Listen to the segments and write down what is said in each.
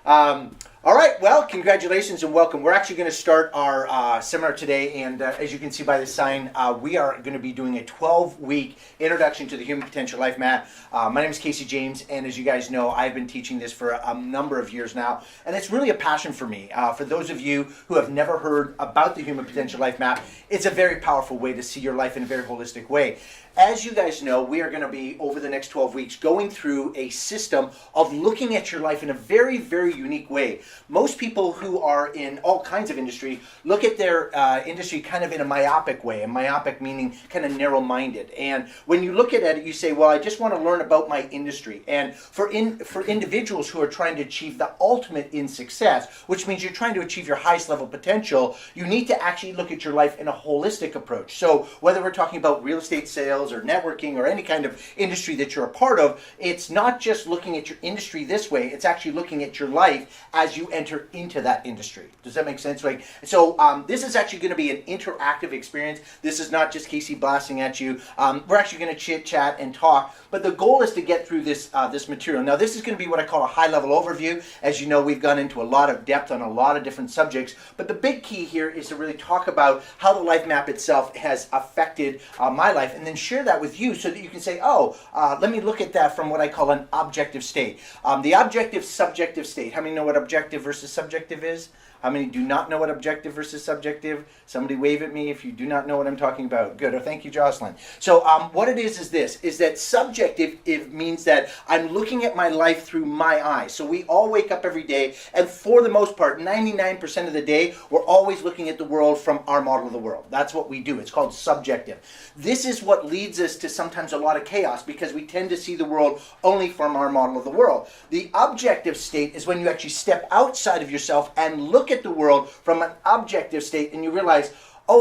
All right, well, congratulations and welcome. We're actually going to start our seminar today, and as you can see by the sign, we are going to be doing a 12-week introduction to the Human Potential Life Map. My name is Casey James, and as you guys know, I've been teaching this for a number of years now, and it's really a passion for me. For those of you who have never heard about the Human Potential Life Map, it's a very powerful way to see your life in a very holistic way. As you guys know, we are going to be, over the next 12 weeks, going through a system of looking at your life in a very, very unique way. Most people who are in all kinds of industry look at their industry kind of in a myopic way, and myopic meaning kind of narrow-minded. And when you look at it, you say, well, I just want to learn about my industry. And for individuals who are trying to achieve the ultimate in success, which means you're trying to achieve your highest level potential, you need to actually look at your life in a holistic approach. So whether we're talking about real estate sales, or networking, or any kind of industry that you're a part of, it's not just looking at your industry this way, it's actually looking at your life as you enter into that industry. Does that make sense? So this is actually going to be an interactive experience. This is not just Casey blasting at you. We're actually going to chit chat and talk, but the goal is to get through this material. Now this is going to be what I call a high-level overview. As you know, we've gone into a lot of depth on a lot of different subjects, but the big key here is to really talk about how the life map itself has affected my life, and then share that with you so that you can say, let me look at that from what I call an objective state. The objective subjective state. How many know what objective versus subjective is? How many do not know what objective versus subjective? Somebody wave at me if you do not know what I'm talking about. Good. Oh, thank you, Jocelyn. So what it is that subjective it means that I'm looking at my life through my eyes. So we all wake up every day, and for the most part, 99% of the day, we're always looking at the world from our model of the world. That's what we do. It's called subjective. This is what leads us to sometimes a lot of chaos because we tend to see the world only from our model of the world. The objective state is when you actually step outside of yourself and look at the world from an objective state, and you realize,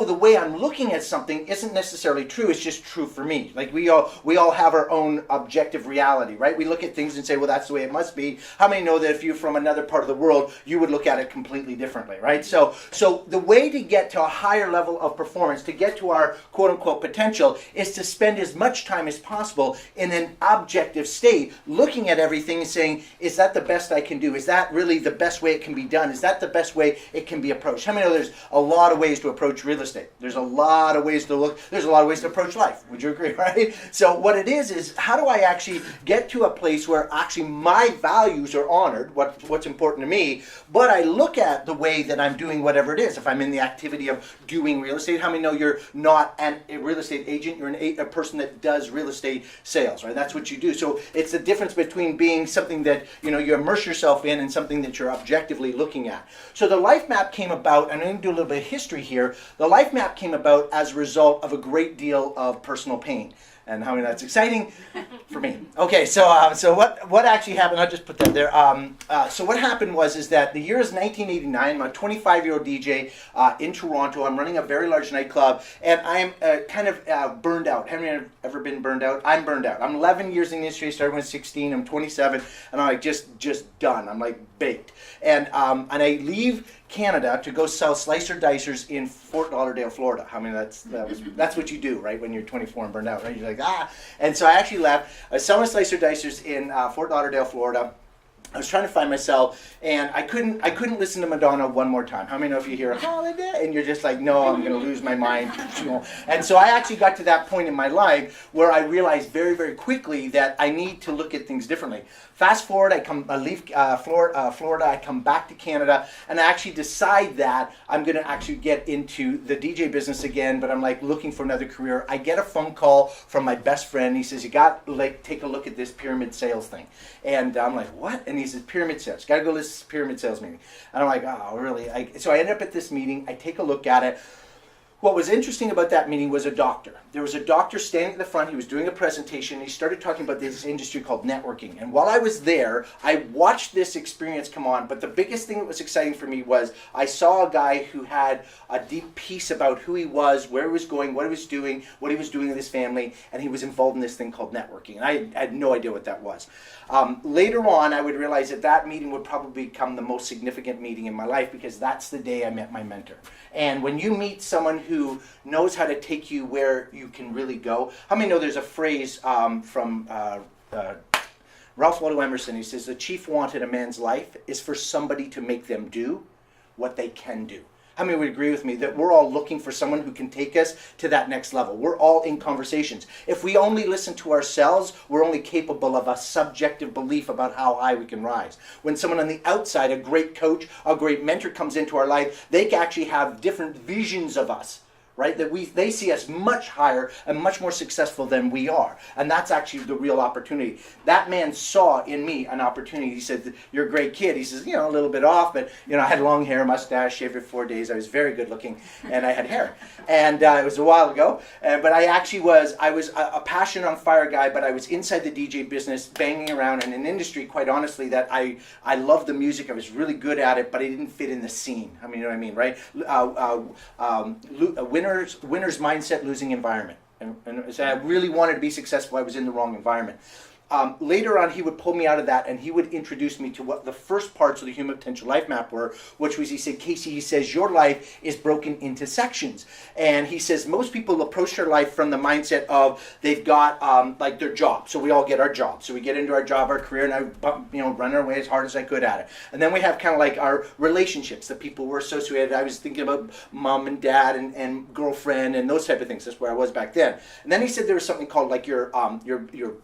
the way I'm looking at something isn't necessarily true, it's just true for me. Like we all have our own objective reality, right? We look at things and say, well, that's the way it must be. How many know that if you're from another part of the world, you would look at it completely differently, right? So the way to get to a higher level of performance, to get to our quote-unquote potential, is to spend as much time as possible in an objective state, looking at everything and saying, is that the best I can do? Is that really the best way it can be done? Is that the best way it can be approached? How many know there's a lot of ways to approach real estate? There's a lot of ways to look. There's a lot of ways to approach life. Would you agree, right? So what it is how do I actually get to a place where actually my values are honored, what's important to me, but I look at the way that I'm doing whatever it is. If I'm in the activity of doing real estate, how many know you're not a real estate agent? You're a person that does real estate sales, right? That's what you do. So it's the difference between being something that you immerse yourself in and something that you're objectively looking at. So the life map came about, and I'm going to do a little bit of history here. The life map came about as a result of a great deal of personal pain. And how many that's exciting for me. Okay, so what actually happened? I'll just put that there. So what happened is that the year is 1989. I'm a 25-year-old DJ in Toronto. I'm running a very large nightclub, and I'm kind of burned out. Have you ever been burned out? I'm burned out. I'm 11 years in the industry. I started when I was 16. I'm 27, and I'm like just done. I'm like baked. And I leave Canada to go sell slicer dicers in Fort Lauderdale, Florida. I mean, that's what you do, right? When you're 24 and burned out, right? You're like, And so I actually left. I was selling slicer dicers in Fort Lauderdale, Florida. I was trying to find myself, and I couldn't listen to Madonna one more time. How many know if you hear Holiday and you're just like, no, I'm going to lose my mind. And so I actually got to that point in my life where I realized very, very quickly that I need to look at things differently. Fast forward, I leave Florida, I come back to Canada, and I actually decide that I'm going to actually get into the DJ business again, but I'm like looking for another career. I get a phone call from my best friend. He says, you got to take a look at this pyramid sales thing. And I'm like, what? And he says, pyramid sales. Got to go to this pyramid sales meeting. And I'm like, oh, really? So I end up at this meeting. I take a look at it. What was interesting about that meeting was a doctor. There was a doctor standing at the front. He was doing a presentation. He started talking about this industry called networking. And while I was there, I watched this experience come on. But the biggest thing that was exciting for me was I saw a guy who had a deep piece about who he was, where he was going, what he was doing with his family, and he was involved in this thing called networking. And I had no idea what that was. Later on, I would realize that meeting would probably become the most significant meeting in my life because that's the day I met my mentor. And when you meet someone who knows how to take you where you can really go, how many know there's a phrase from Ralph Waldo Emerson, he says, the chief want in a man's life is for somebody to make them do what they can do. How many would agree with me that we're all looking for someone who can take us to that next level? We're all in conversations. If we only listen to ourselves, we're only capable of a subjective belief about how high we can rise. When someone on the outside, a great coach, a great mentor comes into our life, they actually have different visions of us. Right? That they see us much higher and much more successful than we are. And that's actually the real opportunity. That man saw in me an opportunity. He said, you're a great kid. He says, a little bit off, but I had long hair, mustache, shaved for 4 days. I was very good looking, and I had hair. And it was a while ago. But I was a passion on fire guy, but I was inside the DJ business, banging around in an industry, quite honestly, that I loved the music. I was really good at it, but I didn't fit in the scene. You know what I mean, right? Winner's mindset, losing environment. And so I really wanted to be successful. I was in the wrong environment. Later on, he would pull me out of that, and he would introduce me to what the first parts of the Human Potential Life Map were, which was, he said, Casey, he says, your life is broken into sections. And he says, most people approach their life from the mindset of they've got like their job. So we all get our job. So we get into our job, our career, and I run our way as hard as I could at it. And then we have kind of like our relationships, the people we're associated. I was thinking about mom and dad and girlfriend and those type of things. That's where I was back then. And then he said there was something called like your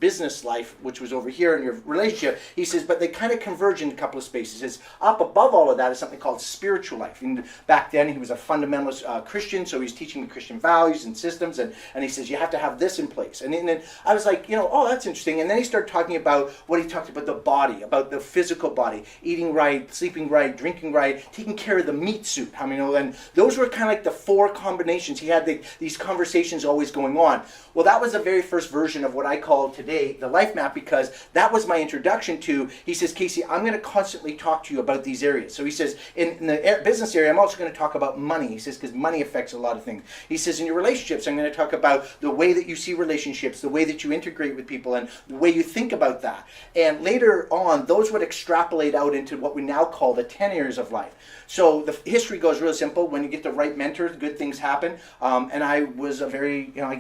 business life, which was over here in your relationship. He says, but they kind of converge in a couple of spaces. He says, up above all of that is something called spiritual life. And back then, he was a fundamentalist Christian, so he was teaching me Christian values and systems, and he says, you have to have this in place. And then I was like, oh, that's interesting. And then he started talking about what he talked about, the body, about the physical body, eating right, sleeping right, drinking right, taking care of the meat suit. And those were kind of like the four combinations. He had these conversations always going on. Well, that was the very first version of what I call today the life map, because that was my introduction to, he says, Casey, I'm going to constantly talk to you about these areas. So he says, in the business area, I'm also going to talk about money. He says, because money affects a lot of things. He says, in your relationships, I'm going to talk about the way that you see relationships, the way that you integrate with people, and the way you think about that. And later on, those would extrapolate out into what we now call the 10 areas of life. So the history goes real simple. When you get the right mentor, good things happen. And I was a very, I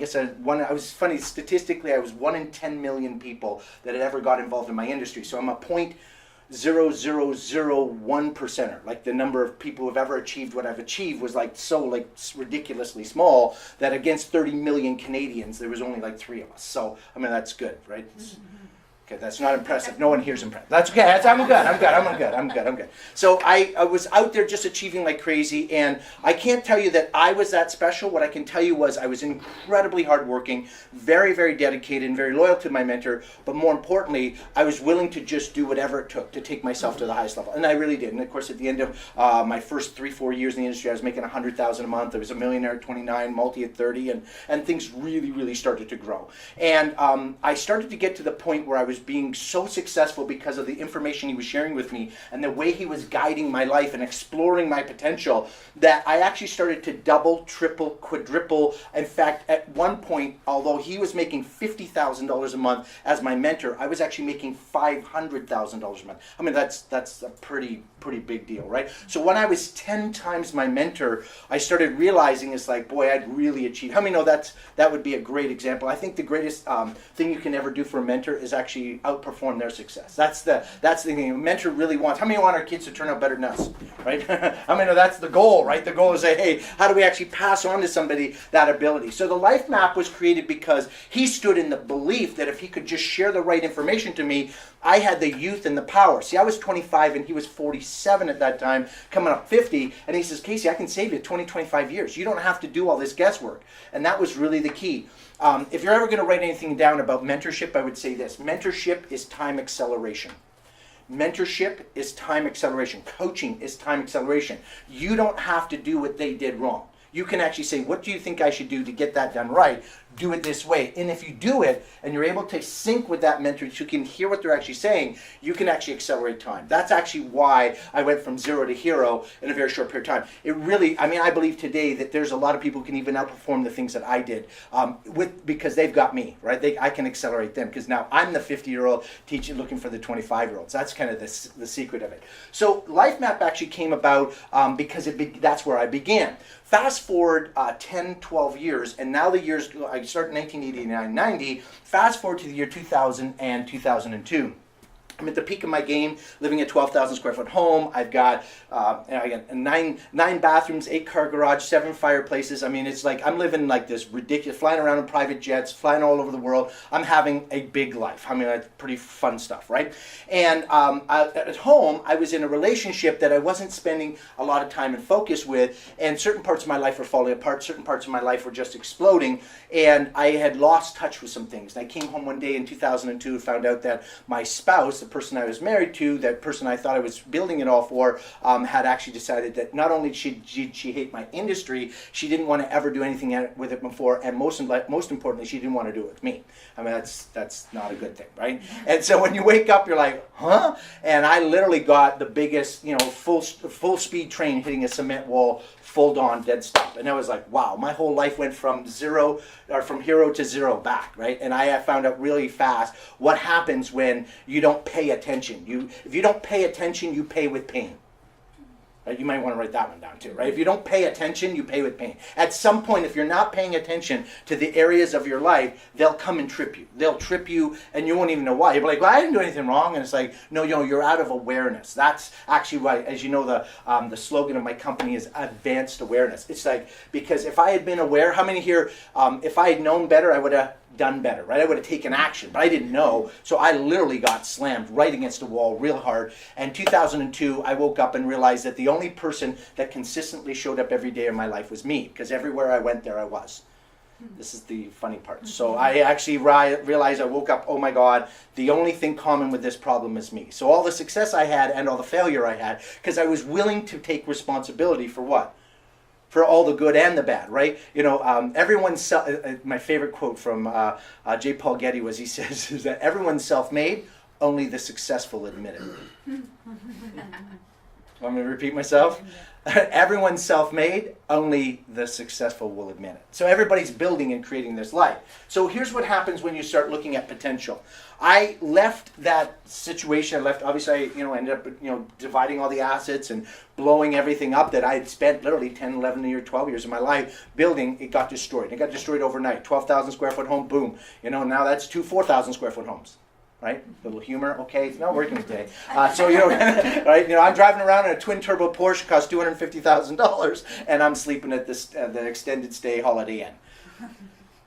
was funny, statistically, I was 1 in 10 million people that had ever got involved in my industry. So I'm a 0.0001%er. Like the number of people who have ever achieved what I've achieved was so ridiculously small that against 30 million Canadians, there was only like 3 of us. So, that's good, right? Okay, that's not impressive. No one here's impressed. That's okay. I'm good. So I was out there just achieving like crazy, and I can't tell you that I was that special. What I can tell you was I was incredibly hardworking, very, very dedicated, and very loyal to my mentor. But more importantly, I was willing to just do whatever it took to take myself to the highest level, and I really did. And of course, at the end of my first 3-4 years in the industry, I was making $100,000 a month. I was a millionaire at 29, multi at 30, and things really, really started to grow. And I started to get to the point where I was being so successful because of the information he was sharing with me and the way he was guiding my life and exploring my potential, that I actually started to double, triple, quadruple. In fact, at one point, although he was making $50,000 a month as my mentor, I was actually making $500,000 a month. That's a pretty big deal, right? So when I was 10 times my mentor, I started realizing it's like, boy, I'd really achieved. How many know that would be a great example? I think the greatest thing you can ever do for a mentor is actually outperform their success. That's the thing a mentor really wants. How many want our kids to turn out better than us, right? How many know that's the goal, right? The goal is say, hey, how do we actually pass on to somebody that ability? So the life map was created because he stood in the belief that if he could just share the right information to me, I had the youth and the power. See, I was 25 and he was 47 at that time, coming up 50, and he says, Casey, I can save you 20, 25 years. You don't have to do all this guesswork. And that was really the key. If you're ever going to write anything down about mentorship, I would say this. Mentorship is time acceleration. Mentorship is time acceleration. Coaching is time acceleration. You don't have to do what they did wrong. You can actually say, what do you think I should do to get that done right? Do it this way. And if you do it and you're able to sync with that mentor so you can hear what they're actually saying, you can actually accelerate time. That's actually why I went from 0 to hero in a very short period of time. It really, I believe today that there's a lot of people who can even outperform the things that I did because they've got me, right? I can accelerate them because now I'm the 50-year-old teaching, looking for the 25-year-olds. That's kind of the secret of it. So Life Map actually came about because that's where I began. Fast forward 10, 12 years, and now the years, I started in 1989, 90, fast forward to the year 2000 and 2002. I'm at the peak of my game, living a 12,000 square foot home. I've got nine bathrooms, 8-car garage, 7 fireplaces. I mean, it's like I'm living like this ridiculous, flying around in private jets, flying all over the world. I'm having a big life. I mean, that's pretty fun stuff, right? And at home, I was in a relationship that I wasn't spending a lot of time and focus with, and certain parts of my life were falling apart, certain parts of my life were just exploding, and I had lost touch with some things. And I came home one day in 2002 and found out that my spouse, the person I was married to, that person I thought I was building it all for, had actually decided that not only did she hate my industry, she didn't want to ever do anything with it before, and most importantly, she didn't want to do it with me. I mean, that's not a good thing, right? And so when you wake up, you're like, huh? And I literally got the biggest, full speed train hitting a cement wall, full on dead stop. And I was like, wow, my whole life went from hero to zero back, right? And I found out really fast what happens when you don't pay attention. If you don't pay attention, you pay with pain. Right? You might want to write that one down too, right? If you don't pay attention, you pay with pain. At some point, if you're not paying attention to the areas of your life, they'll come and trip you. They'll trip you, and you won't even know why. You'll be like, well, I didn't do anything wrong. And it's like, no, you're out of awareness. That's actually why, as you know, the slogan of my company is advanced awareness. It's like, because if I had been aware, how many here, if I had known better, I would have done better, right? I would have taken action, but I didn't know, so I literally got slammed right against the wall real hard. And 2002, I woke up and realized that the only person that consistently showed up every day of my life was me, because everywhere I went, there I was. This is the funny part. So I actually realized, I woke up, oh my God, the only thing common with this problem is me. So all the success I had and all the failure I had, because I was willing to take responsibility for what? For all the good and the bad, right? Everyone's my favorite quote from J. Paul Getty was, he says, is that everyone's self-made, only the successful admit it. Want me to repeat myself? Everyone's self-made, only the successful will admit it. So everybody's building and creating this life. So here's what happens when you start looking at potential. I left that situation. Obviously, I ended up, dividing all the assets and blowing everything up that I had spent literally 10, 11 years, 12 years of my life building. It got destroyed. It got destroyed overnight. 12,000 square foot home, boom. Now that's 2 4,000 square foot homes. Right? A little humor, okay? It's not working today. Right? I'm driving around in a twin turbo Porsche, cost $250,000, and I'm sleeping at the extended stay Holiday Inn.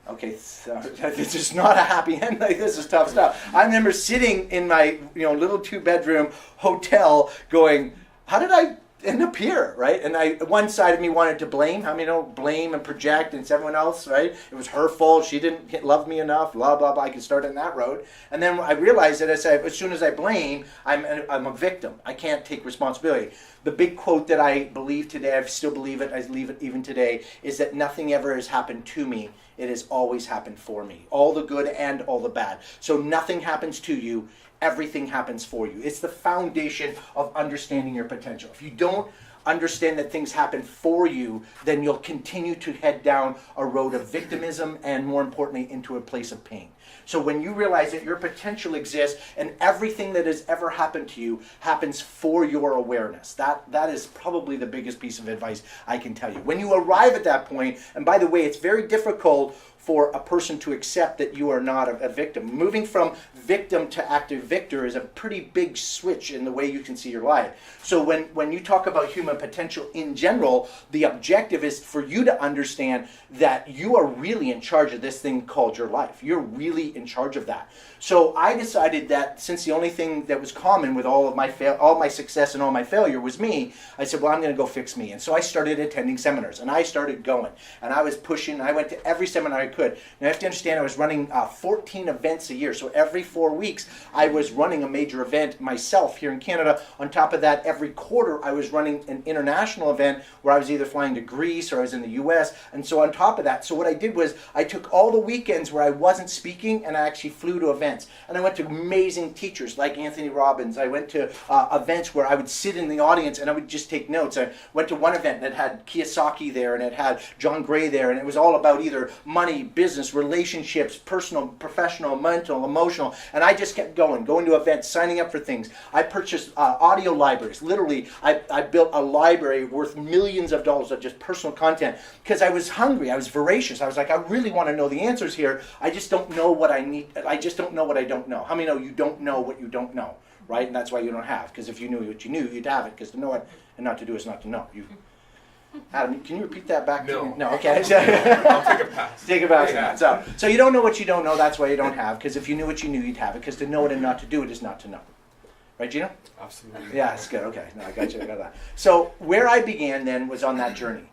Okay, so this is not a happy end. This is tough stuff. I remember sitting in my little 2-bedroom hotel, going, "How did I end up here?" Right? And one side of me wanted to blame. How many blame and project, and it's everyone else, right? It was her fault. She didn't love me enough. Blah blah blah. I could start on that road. And then I realized that as soon as I blame, I'm a victim. I can't take responsibility. The big quote that I believe today, I still believe it, I believe it even today, is that nothing ever has happened to me. It has always happened for me. All the good and all the bad. So nothing happens to you. Everything happens for you. It's the foundation of understanding your potential. If you don't understand that things happen for you, then you'll continue to head down a road of victimism and, more importantly, into a place of pain. So when you realize that your potential exists and everything that has ever happened to you happens for your awareness, that is probably the biggest piece of advice I can tell you. When you arrive at that point, and by the way, it's very difficult for a person to accept that you are not a victim. Moving from victim to active victor is a pretty big switch in the way you can see your life. So when you talk about human potential in general, the objective is for you to understand that you are really in charge of this thing called your life. You're really in charge of that. So I decided that since the only thing that was common with all my success and all my failure was me, I said, well, I'm going to go fix me. And so I started attending seminars, and I started going, and I was pushing. I went to every seminar I could. Now you have to understand, I was running 14 events a year. So every 4 weeks, I was running a major event myself here in Canada. On top of that, every quarter, I was running an international event where I was either flying to Greece or I was in the US. And so on top of that, so what I did was I took all the weekends where I wasn't speaking, and I actually flew to events. And I went to amazing teachers like Anthony Robbins. I went to events where I would sit in the audience and I would just take notes. I went to one event that had Kiyosaki there, and it had John Gray there, and it was all about either money, business, relationships, personal, professional, mental, emotional. And I just kept going to events, signing up for things. I purchased audio libraries. Literally, I built a library worth millions of dollars of just personal content because I was hungry. I was voracious. I was like, I really want to know the answers here. I just don't know what I need. I just don't know what I don't know. How many know you don't know what you don't know? right? And that's why you don't have, because if you knew what you knew, you'd have it, because to know it and not to do is not to know. Adam, can you repeat that back to me? No, okay. I'll take a pass. Take a pass. Yeah. So you don't know what you don't know, that's why you don't have, because if you knew what you knew, you'd have it, because to know it and not to do it is not to know. Right, Gino? Absolutely. Yeah, it's good. Okay, no, I got you. I got that. So where I began then was on that journey.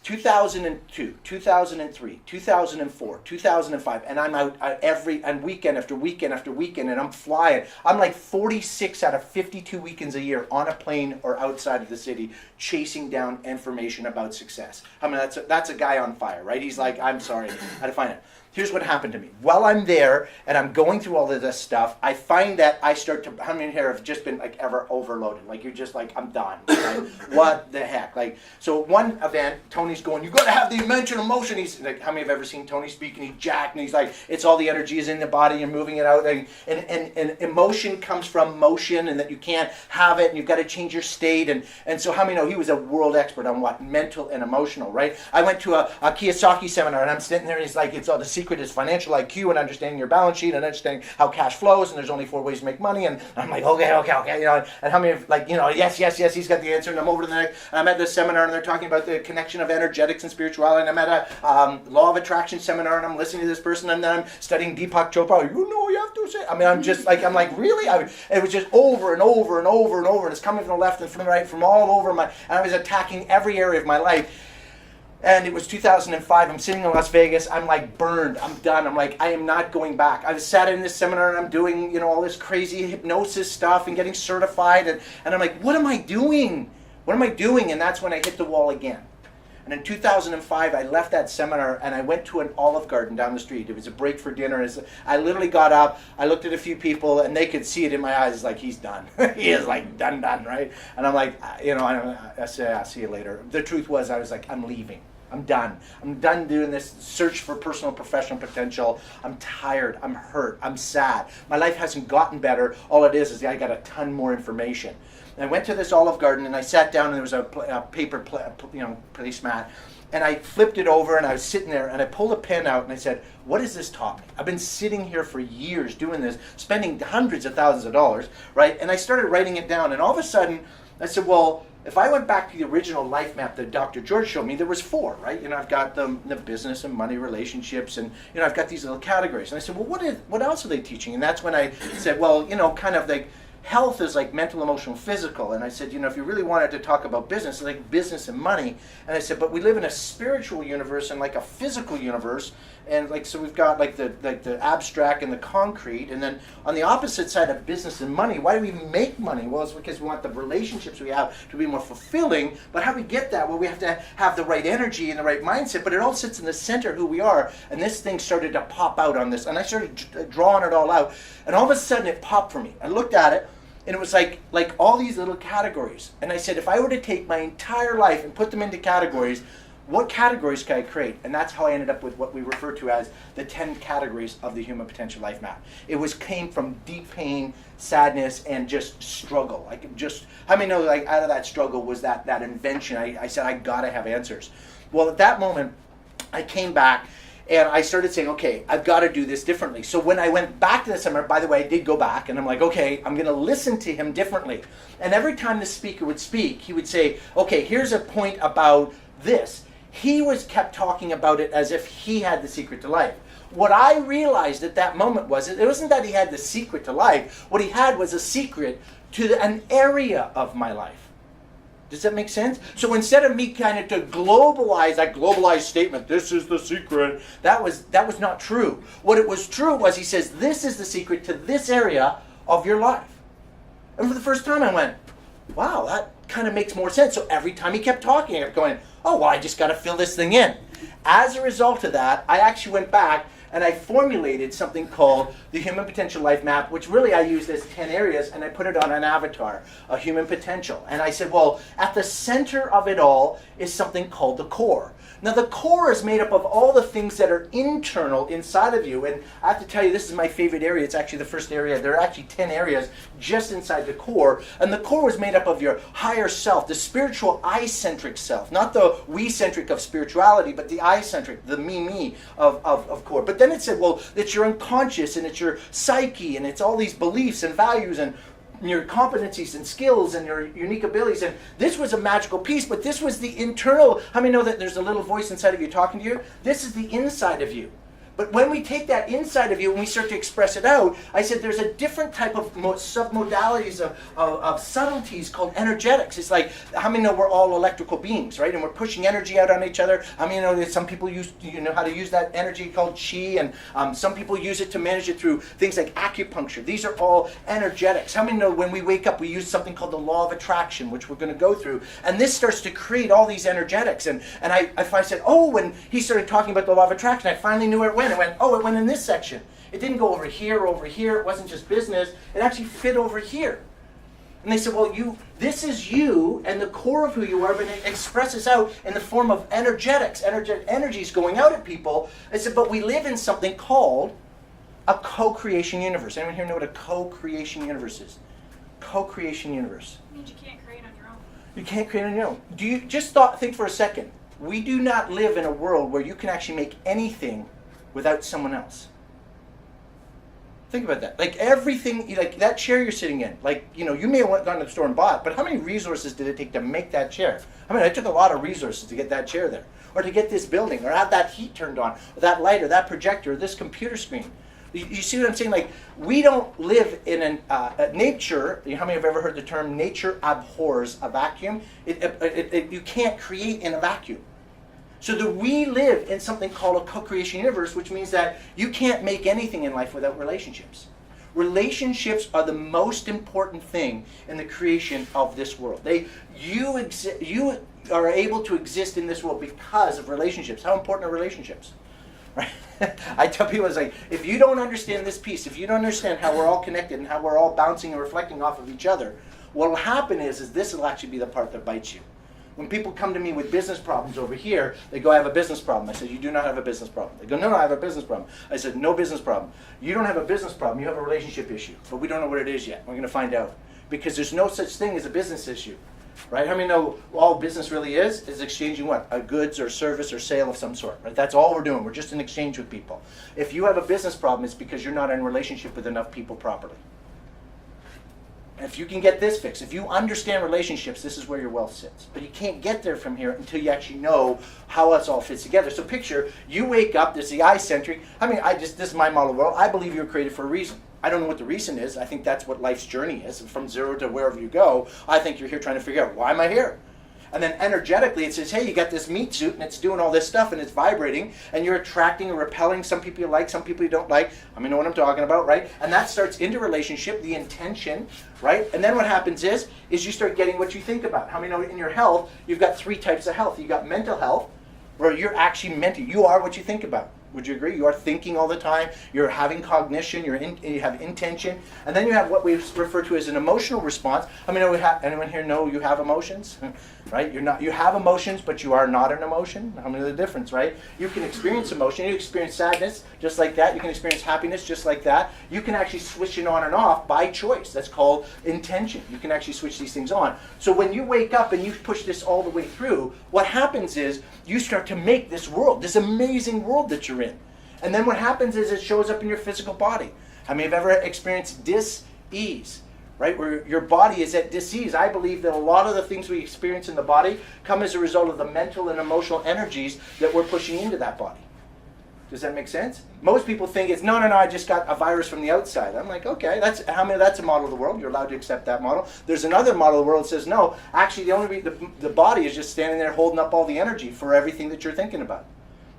2002, 2003, 2004, 2005, and I'm out and weekend after weekend after weekend, and I'm flying. I'm like 46 out of 52 weekends a year on a plane or outside of the city, chasing down information about success. I mean, that's a guy on fire, right? He's like, I'm sorry, how to find it. Here's what happened to me. While I'm there and I'm going through all of this stuff, I find that I start to, how many here have just been like ever overloaded? Like you're just like, I'm done. Right? What the heck? Like, so one event, Tony's going, you got to have the mental emotion. He's like, how many have ever seen Tony speak? And he's jacked and he's like, it's all the energy is in the body, you're moving it out. And emotion comes from motion and that you can't have it and you've got to change your state. And so how many know he was a world expert on what? Mental and emotional, right? I went to a Kiyosaki seminar and I'm sitting there and he's like, it's all the secret is financial IQ and understanding your balance sheet and understanding how cash flows and there's only 4 ways to make money and I'm like okay, you know, and how many like, you know, yes, he's got the answer and I'm over to the next, and I'm at this seminar and they're talking about the connection of energetics and spirituality and I'm at a law of attraction seminar and I'm listening to this person and then I'm studying Deepak Chopra. You know, you have to say, I mean, I'm like really, it was just over and over and over and over and it's coming from the left and from the right, from all over and I was attacking every area of my life. And it was 2005, I'm sitting in Las Vegas, I'm like burned, I'm done, I'm like, I am not going back. I was sat in this seminar and I'm doing, you know, all this crazy hypnosis stuff and getting certified and I'm like, what am I doing? What am I doing? And that's when I hit the wall again. And in 2005, I left that seminar and I went to an Olive Garden down the street. It was a break for dinner. I literally got up, I looked at a few people and they could see it in my eyes like, he's done. He is like done, right? And I'm like, you know, I said, I'll see you later. The truth was, I was like, I'm leaving. I'm done. I'm done doing this search for personal and professional potential. I'm tired. I'm hurt. I'm sad. My life hasn't gotten better. All it is I got a ton more information. And I went to this Olive Garden and I sat down and there was a paper placemat. And I flipped it over and I was sitting there and I pulled a pen out and I said, what has this taught me? I've been sitting here for years doing this, spending hundreds of thousands of dollars, right? And I started writing it down and all of a sudden I said, well, if I went back to the original life map that Dr. George showed me, there was 4, right? You know, I've got the business and money relationships and, you know, I've got these little categories. And I said, well, what else are they teaching? And that's when I said, well, you know, kind of like health is like mental, emotional, physical. And I said, you know, if you really wanted to talk about business, like business and money. And I said, but we live in a spiritual universe and like a physical universe. And like, so we've got like the abstract and the concrete. And then on the opposite side of business and money, why do we even make money? Well, it's because we want the relationships we have to be more fulfilling. But how do we get that? Well, we have to have the right energy and the right mindset. But it all sits in the center of who we are. And this thing started to pop out on this. And I started drawing it all out. And all of a sudden it popped for me. I looked at it. And it was like all these little categories. And I said, if I were to take my entire life and put them into categories, what categories can I create? And that's how I ended up with what we refer to as the 10 categories of the Human Potential Life Map. It came from deep pain, sadness, and just struggle. How many know like out of that struggle was that invention? I said, I gotta have answers. Well, at that moment, I came back and I started saying, okay, I've got to do this differently. So when I went back to the seminar, by the way, I did go back, and I'm like, okay, I'm going to listen to him differently. And every time the speaker would speak, he would say, okay, here's a point about this. He kept talking about it as if he had the secret to life. What I realized at that moment was, it wasn't that he had the secret to life. What he had was a secret to an area of my life. Does that make sense? So instead of me kind of to globalize that globalized statement, this is the secret, that was not true. What it was true was he says, this is the secret to this area of your life. And for the first time I went, wow, that kind of makes more sense. So every time he kept talking, I kept going, oh, well, I just got to fill this thing in. As a result of that, I actually went back and I formulated something called the Human Potential Life Map, which really I used as 10 areas, and I put it on an avatar, a human potential. And I said, well, at the center of it all is something called the core. Now, the core is made up of all the things that are internal inside of you. And I have to tell you, this is my favorite area. It's actually the first area. There are actually 10 areas just inside the core. And the core was made up of your higher self, the spiritual I-centric self. Not the we-centric of spirituality, but the I-centric, the me of core. But then it said, well, it's your unconscious and it's your psyche and it's all these beliefs and values and your competencies and skills and your unique abilities. And this was a magical piece, but this was the internal. How many know that there's a little voice inside of you talking to you? This is the inside of you. But when we take that inside of you and we start to express it out, I said there's a different type of submodalities of subtleties called energetics. It's like, how many know we're all electrical beings, right? And we're pushing energy out on each other. How many know that some people know how to use that energy called chi, and some people use it to manage it through things like acupuncture. These are all energetics. How many know when we wake up, we use something called the law of attraction, which we're going to go through. And this starts to create all these energetics. And I said, oh, when he started talking about the law of attraction, I finally knew where it went. It went, oh, it went in this section. It didn't go over here or over here. It wasn't just business. It actually fit over here. And they said, well, this is you and the core of who you are, but it expresses out in the form of energetics, energies going out at people. I said, but we live in something called a co-creation universe. Anyone here know what a co-creation universe is? Co-creation universe. It means you can't create on your own. You can't create on your own. Do you just think for a second? We do not live in a world where you can actually make anything without someone else. Think about that. Like everything, like that chair you're sitting in, like, you may have gone to the store and bought, but how many resources did it take to make that chair? I mean, it took a lot of resources to get that chair there, or to get this building, or have that heat turned on, or that light, or that projector, or this computer screen. You see what I'm saying? Like, we don't live in nature. How many have ever heard the term nature abhors a vacuum? You can't create in a vacuum. So that we live in something called a co-creation universe, which means that you can't make anything in life without relationships. Relationships are the most important thing in the creation of this world. You are able to exist in this world because of relationships. How important are relationships? Right? I tell people, it's like, if you don't understand this piece, if you don't understand how we're all connected and how we're all bouncing and reflecting off of each other, what will happen is this will actually be the part that bites you. When people come to me with business problems over here, they go, I have a business problem. I said, you do not have a business problem. They go, no, I have a business problem. I said, no business problem. You don't have a business problem. You have a relationship issue. But we don't know what it is yet. We're going to find out. Because there's no such thing as a business issue. Right? How many know all business really is exchanging what? A goods or service or sale of some sort. Right? That's all we're doing. We're just in exchange with people. If you have a business problem, it's because you're not in a relationship with enough people properly. If you can get this fixed, if you understand relationships, this is where your wealth sits. But you can't get there from here until you actually know how else all fits together. So picture, you wake up, there's the I-centric. This is my model of the world. I believe you were created for a reason. I don't know what the reason is. I think that's what life's journey is. From zero to wherever you go, I think you're here trying to figure out, why am I here? And then energetically it says, hey, you got this meat suit and it's doing all this stuff and it's vibrating and you're attracting or repelling some people you like, some people you don't like. I mean, know what I'm talking about, right? And that starts into relationship, the intention, right? And then what happens is you start getting what you think about. How many know in your health, you've got three types of health. You've got mental health, where you're actually mental. You are what you think about. Would you agree? You are thinking all the time. You're having cognition. You have intention. And then you have what we refer to as an emotional response. I mean, anyone here know you have emotions? Right? You have emotions, but you are not an emotion. How many know the difference, right? You can experience emotion. You experience sadness just like that. You can experience happiness just like that. You can actually switch it on and off by choice. That's called intention. You can actually switch these things on. So when you wake up and you push this all the way through, what happens is you start to make this world, this amazing world that you're in. And then what happens is it shows up in your physical body. How many have ever experienced dis-ease? Right, where your body is at dis-ease. I believe that a lot of the things we experience in the body come as a result of the mental and emotional energies that we're pushing into that body. Does that make sense? Most people think it's, no, I just got a virus from the outside. I'm like, okay, that's a model of the world. You're allowed to accept that model. There's another model of the world that says, no, actually the body is just standing there holding up all the energy for everything that you're thinking about.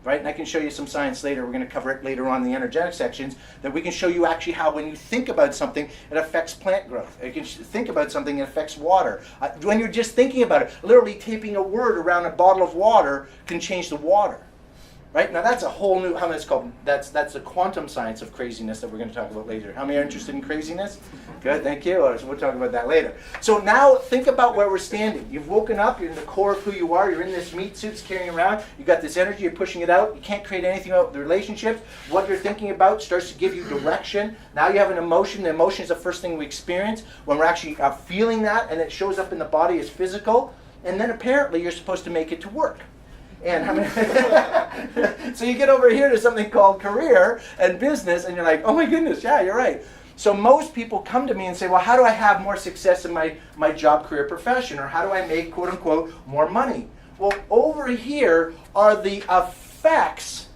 Right? And I can show you some science later. We're going to cover it later on in the energetic sections, that we can show you actually how when you think about something, it affects plant growth. You can think about something, it affects water. When you're just thinking about it, literally taping a word around a bottle of water can change the water. Right? Now that's a whole new, how many it's called? That's the quantum science of craziness that we're going to talk about later. How many are interested in craziness? Good, thank you. So we'll talk about that later. So now think about where we're standing. You've woken up, you're in the core of who you are, you're in this meat suit carrying around, you got this energy, you're pushing it out, you can't create anything about the relationships. What you're thinking about starts to give you direction. Now you have an emotion. The emotion is the first thing we experience when we're actually feeling that, and it shows up in the body as physical. And then apparently you're supposed to make it to work. And how many so you get over here to something called career and business, and you're like, oh my goodness, yeah, you're right. So most people come to me and say, well, how do I have more success in my job, career, profession? Or how do I make, quote unquote, more money? Well, over here are the effects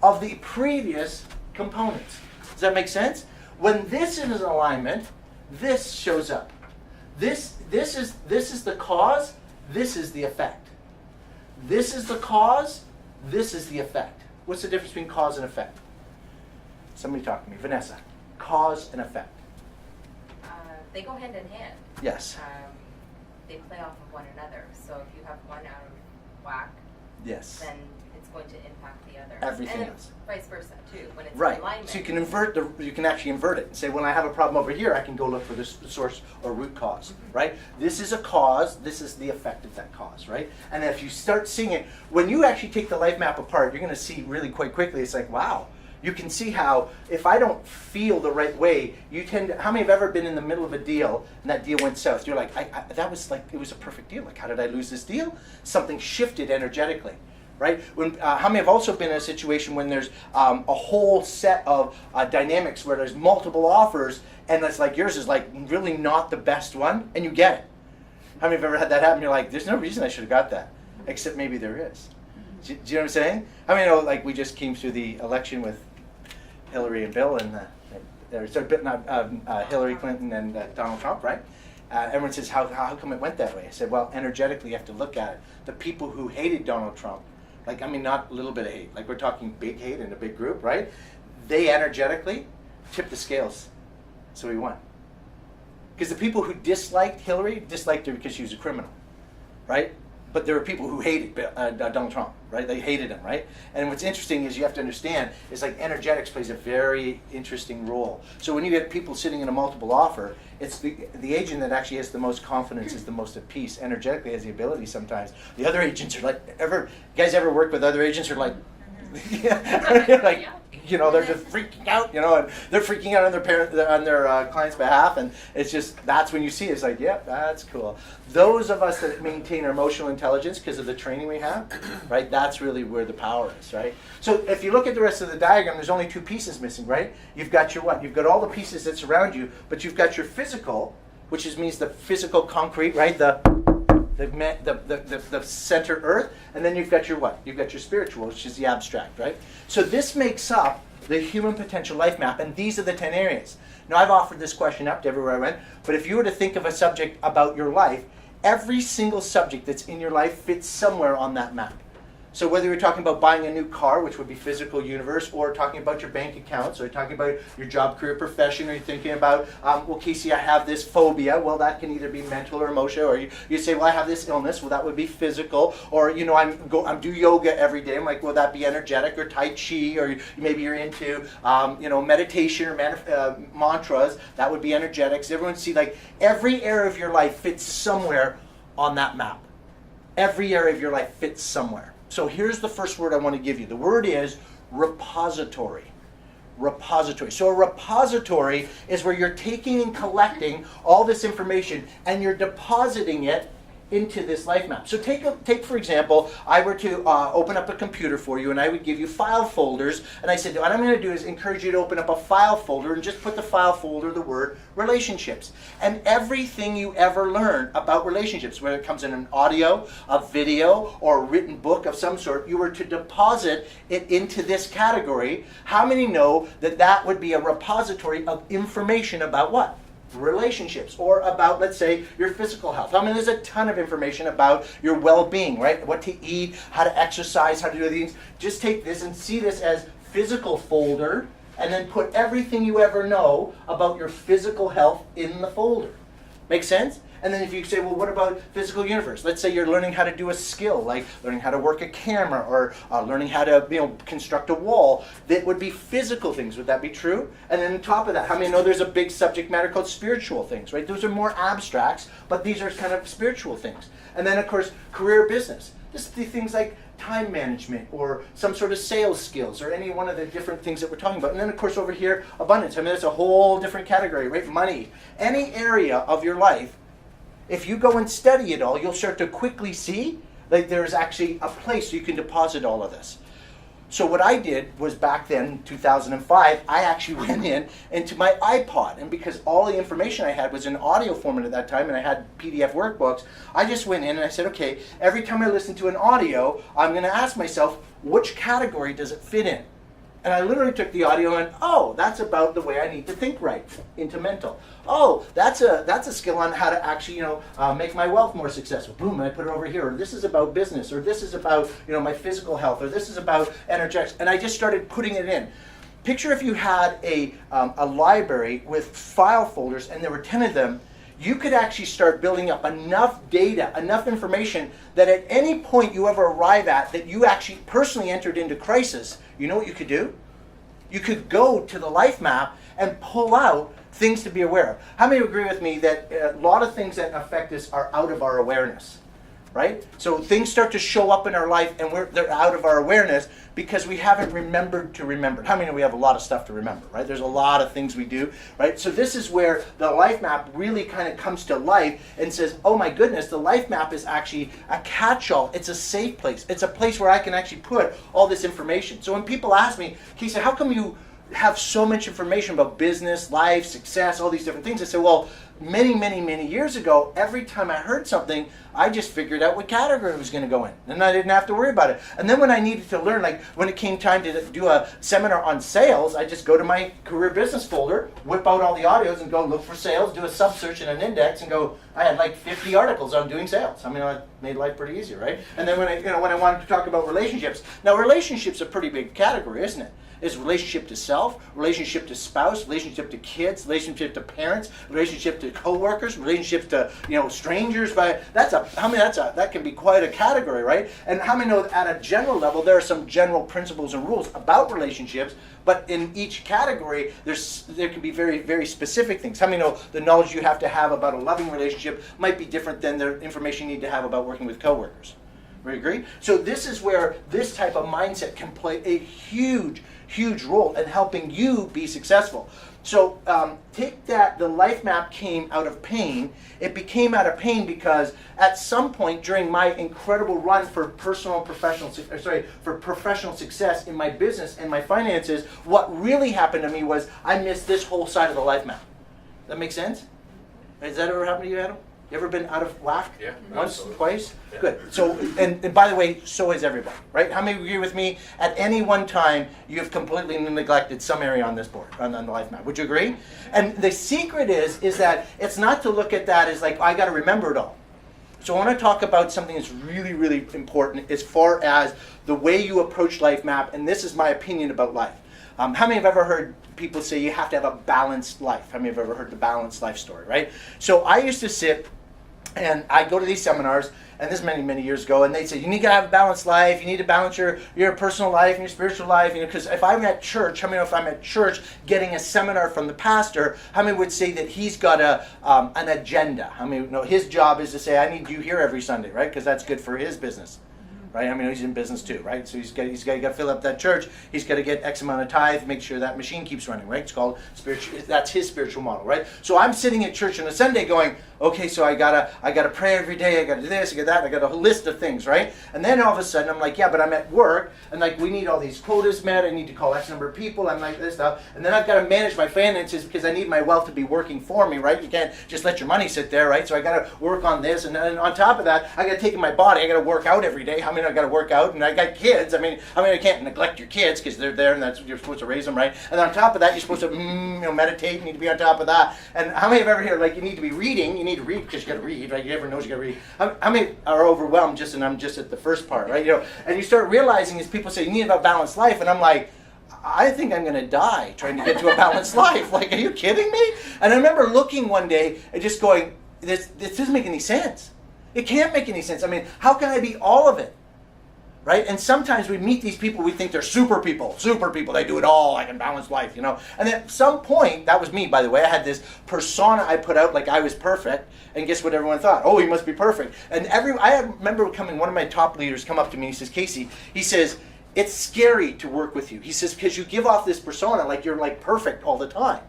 of the previous components. Does that make sense? When this is in alignment, this shows up. This is the cause, this is the effect. This is the cause, this is the effect. What's the difference between cause and effect? Somebody talk to me. Vanessa. Cause and effect. They go hand in hand. Yes. They play off of one another. So if you have one out of whack, Yes. then it's going to impact the other. Everything and else. Vice versa too. When it's in Right. alignment. So you can actually invert it and say, when I have a problem over here, I can go look for this source or root cause, right? This is a cause, this is the effect of that cause, right? And if you start seeing it, when you actually take the life map apart, you're going to see really quite quickly, it's like, wow. You can see how, if I don't feel the right way, you tend to, how many have ever been in the middle of a deal and that deal went south? You're like, that was like, it was a perfect deal. Like, how did I lose this deal? Something shifted energetically, right? When, how many have also been in a situation when there's a whole set of dynamics where there's multiple offers and it's like yours is like really not the best one and you get it? How many have ever had that happen? You're like, there's no reason I should have got that, except maybe there is. Do you know what I'm saying? I mean, like we just came through the election with Hillary and Bill and Hillary Clinton and Donald Trump, right? Everyone says, how come it went that way? I said, well, energetically, you have to look at it. The people who hated Donald Trump, like, I mean, not a little bit of hate, like we're talking big hate in a big group, right? They energetically tipped the scales, so he won. Because the people who disliked Hillary disliked her because she was a criminal, right? But there were people who hated Donald Trump, right? They hated him, right? And what's interesting is you have to understand is like energetics plays a very interesting role. So when you get people sitting in a multiple offer, it's the agent that actually has the most confidence is the most at peace. Energetically has the ability sometimes. The other agents are like, you guys ever work with other agents who are like, like, you know, they're just freaking out, you know, and they're freaking out on their client's behalf, and it's just, that's when you see it. It's like, yep, that's cool. Those of us that maintain our emotional intelligence because of the training we have, right, that's really where the power is, right? So if you look at the rest of the diagram, there's only two pieces missing, right? You've got your what? You've got all the pieces that surround you, but you've got your physical, which means the physical concrete, right? The center earth, and then you've got your what? You've got your spiritual, which is the abstract, right? So this makes up the human potential life map, and these are the 10 areas. Now I've offered this question up to everywhere I went, but if you were to think of a subject about your life, every single subject that's in your life fits somewhere on that map. So whether you're talking about buying a new car, which would be physical universe, or talking about your bank accounts, or talking about your job, career, profession, or you're thinking about, well, Casey, I have this phobia. Well, that can either be mental or emotional. Or you say, well, I have this illness. Well, that would be physical. Or, you know, I'm do yoga every day. I'm like, will that be energetic or Tai Chi? Or maybe you're into, you know, meditation or mantras. That would be energetics. Everyone see, like, every area of your life fits somewhere on that map. Every area of your life fits somewhere. So here's the first word I want to give you. The word is repository. Repository. So a repository is where you're taking and collecting all this information and you're depositing it into this life map. So take for example, I were to open up a computer for you and I would give you file folders, and I said, what I'm going to do is encourage you to open up a file folder and just put the file folder, the word relationships. And everything you ever learn about relationships, whether it comes in an audio, a video, or a written book of some sort, you were to deposit it into this category. How many know that that would be a repository of information about what? Relationships, or about, let's say, your physical health. I mean, there's a ton of information about your well-being, right? What to eat, how to exercise, how to do things. Just take this and see this as physical folder, and then put everything you ever know about your physical health in the folder. Make sense? And then if you say, well, what about physical universe? Let's say you're learning how to do a skill, like learning how to work a camera, or learning how to, you know, construct a wall. That would be physical things. Would that be true? And then on top of that, how many know there's a big subject matter called spiritual things, right? Those are more abstracts, but these are kind of spiritual things. And then, of course, career business. This would be things like time management or some sort of sales skills or any one of the different things that we're talking about. And then, of course, over here, abundance. I mean, that's a whole different category, right? Money. Any area of your life, if you go and study it all, you'll start to quickly see that there's actually a place you can deposit all of this. So what I did was back then, in 2005, I actually went into my iPod. And because all the information I had was in audio format at that time, and I had PDF workbooks, I just went in and I said, okay, every time I listen to an audio, I'm going to ask myself, which category does it fit in? And I literally took the audio and, oh, that's about the way I need to think right, into mental. Oh, that's a skill on how to actually, make my wealth more successful. Boom, and I put it over here. Or this is about business, or this is about, my physical health, or this is about energetics. And I just started putting it in. Picture if you had a library with file folders, and there were 10 of them. You could actually start building up enough data, enough information that at any point you ever arrive at that you actually personally entered into crisis, you know what you could do? You could go to the life map and pull out things to be aware of. How many agree with me that a lot of things that affect us are out of our awareness? Right? So things start to show up in our life and they're out of our awareness because we haven't remembered to remember. How many know we have a lot of stuff to remember, right? There's a lot of things we do, right? So this is where the life map really kind of comes to life and says, oh my goodness, the life map is actually a catch-all. It's a safe place. It's a place where I can actually put all this information. So when people ask me, Casey, how come you have so much information about business, life, success, all these different things? I say, well, many years ago, every time I heard something, I just figured out what category it was going to go in. And I didn't have to worry about it. And then when I needed to learn, like when it came time to do a seminar on sales, I just go to my career business folder, whip out all the audios and go look for sales, do a sub search in an index and go, I had like 50 articles on doing sales. I mean, it made life pretty easy, right? And then when I wanted to talk about relationships, now relationships are a pretty big category, isn't it? Is relationship to self, relationship to spouse, relationship to kids, relationship to parents, relationship to coworkers, relationships to strangers. That can be quite a category, right? And how many know that at a general level there are some general principles and rules about relationships, but in each category there can be very, very specific things. How many know the knowledge you have to have about a loving relationship might be different than the information you need to have about working with coworkers? We agree? So this is where this type of mindset can play a huge role in helping you be successful. So take that, the life map came out of pain. It became out of pain because at some point during my incredible run for professional success in my business and my finances, what really happened to me was I missed this whole side of the life map. That make sense? Has that ever happened to you, Adam? You ever been out of whack? Yeah. Once, Absolutely. twice? Yeah. Good. So, and by the way, so is everybody, right? How many agree with me? At any one time, you have completely neglected some area on this board, on the life map. Would you agree? And the secret is that it's not to look at that as like, I got to remember it all. So I want to talk about something that's really, really important as far as the way you approach life map, and this is my opinion about life. How many have ever heard people say you have to have a balanced life? How many have ever heard the balanced life story, right? So I used to sit and I go to these seminars, and this many years ago, and they'd say, you need to have a balanced life, you need to balance your personal life and your spiritual life, because if I'm at church, how many know if I'm at church getting a seminar from the pastor, how many would say that he's got an agenda? How many know his job is to say, I need you here every Sunday, right? Because that's good for his business. Right? I mean, he's in business too, right? So he's got to fill up that church. He's got to get X amount of tithe, make sure that machine keeps running, right? It's called spiritual. That's his spiritual model, right? So I'm sitting at church on a Sunday going, okay, so I gotta pray every day. I gotta do this, I got that. I got a list of things, right? And then all of a sudden I'm like, yeah, but I'm at work, and like we need all these quotas met. I need to call X number of people. I'm like this stuff, and then I've got to manage my finances because I need my wealth to be working for me, right? You can't just let your money sit there, right? So I got to work on this, and then on top of that, I got to take in my body. I got to work out every day. How many I got to work out? And I got kids. I mean, I can't neglect your kids because they're there, and that's you're supposed to raise them, right? And on top of that, you're supposed to meditate. You need to be on top of that. And how many have ever heard like you need to be reading? You need to read because you got to read, right? You never knows you got to read. How many are overwhelmed? And I'm just at the first part, right? And you start realizing as people say you need to have a balanced life, and I'm like, I think I'm going to die trying to get to a balanced life. Like, are you kidding me? And I remember looking one day and just going, this doesn't make any sense. It can't make any sense. I mean, how can I be all of it? Right? And sometimes we meet these people, we think they're super people, they do it all, I can balance life, And at some point, that was me, by the way, I had this persona I put out like I was perfect, and guess what everyone thought? Oh, he must be perfect. And I remember one of my top leaders come up to me, and he says, Casey, he says, it's scary to work with you. He says, because you give off this persona like you're like perfect all the time.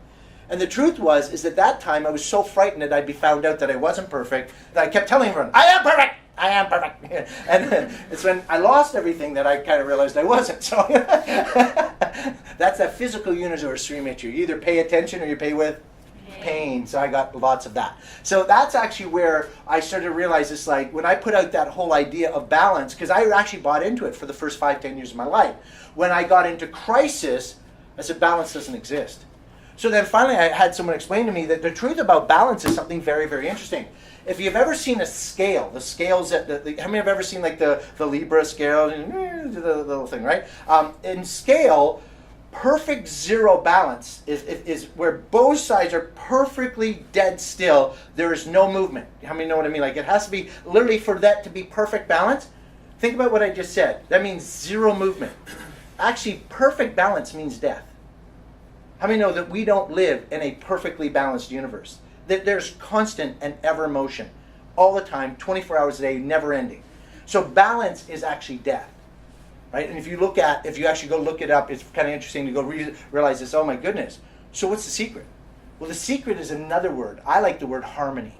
And the truth is at that time I was so frightened that I'd be found out that I wasn't perfect that I kept telling everyone, I am perfect. I am perfect. And it's when I lost everything that I kind of realized I wasn't. So that's that physical universe stream at you. You either pay attention or you pay with pain. So I got lots of that. So that's actually where I started to realize this, like when I put out that whole idea of balance, because I actually bought into it for the first 5-10 years of my life. When I got into crisis, I said balance doesn't exist. So then finally I had someone explain to me that the truth about balance is something very, very interesting. If you've ever seen a scale, the scales that, how many have ever seen like the Libra scale, the little thing, right? In scale, perfect zero balance is where both sides are perfectly dead still. There is no movement. How many know what I mean? Like it has to be, literally for that to be perfect balance, think about what I just said. That means zero movement. Actually, perfect balance means death. How many know that we don't live in a perfectly balanced universe? That there's constant and ever motion all the time, 24 hours a day, never ending. So balance is actually death, right? And if you actually go look it up, it's kind of interesting to go realize this, oh my goodness. So what's the secret? Well, the secret is another word. I like the word harmony.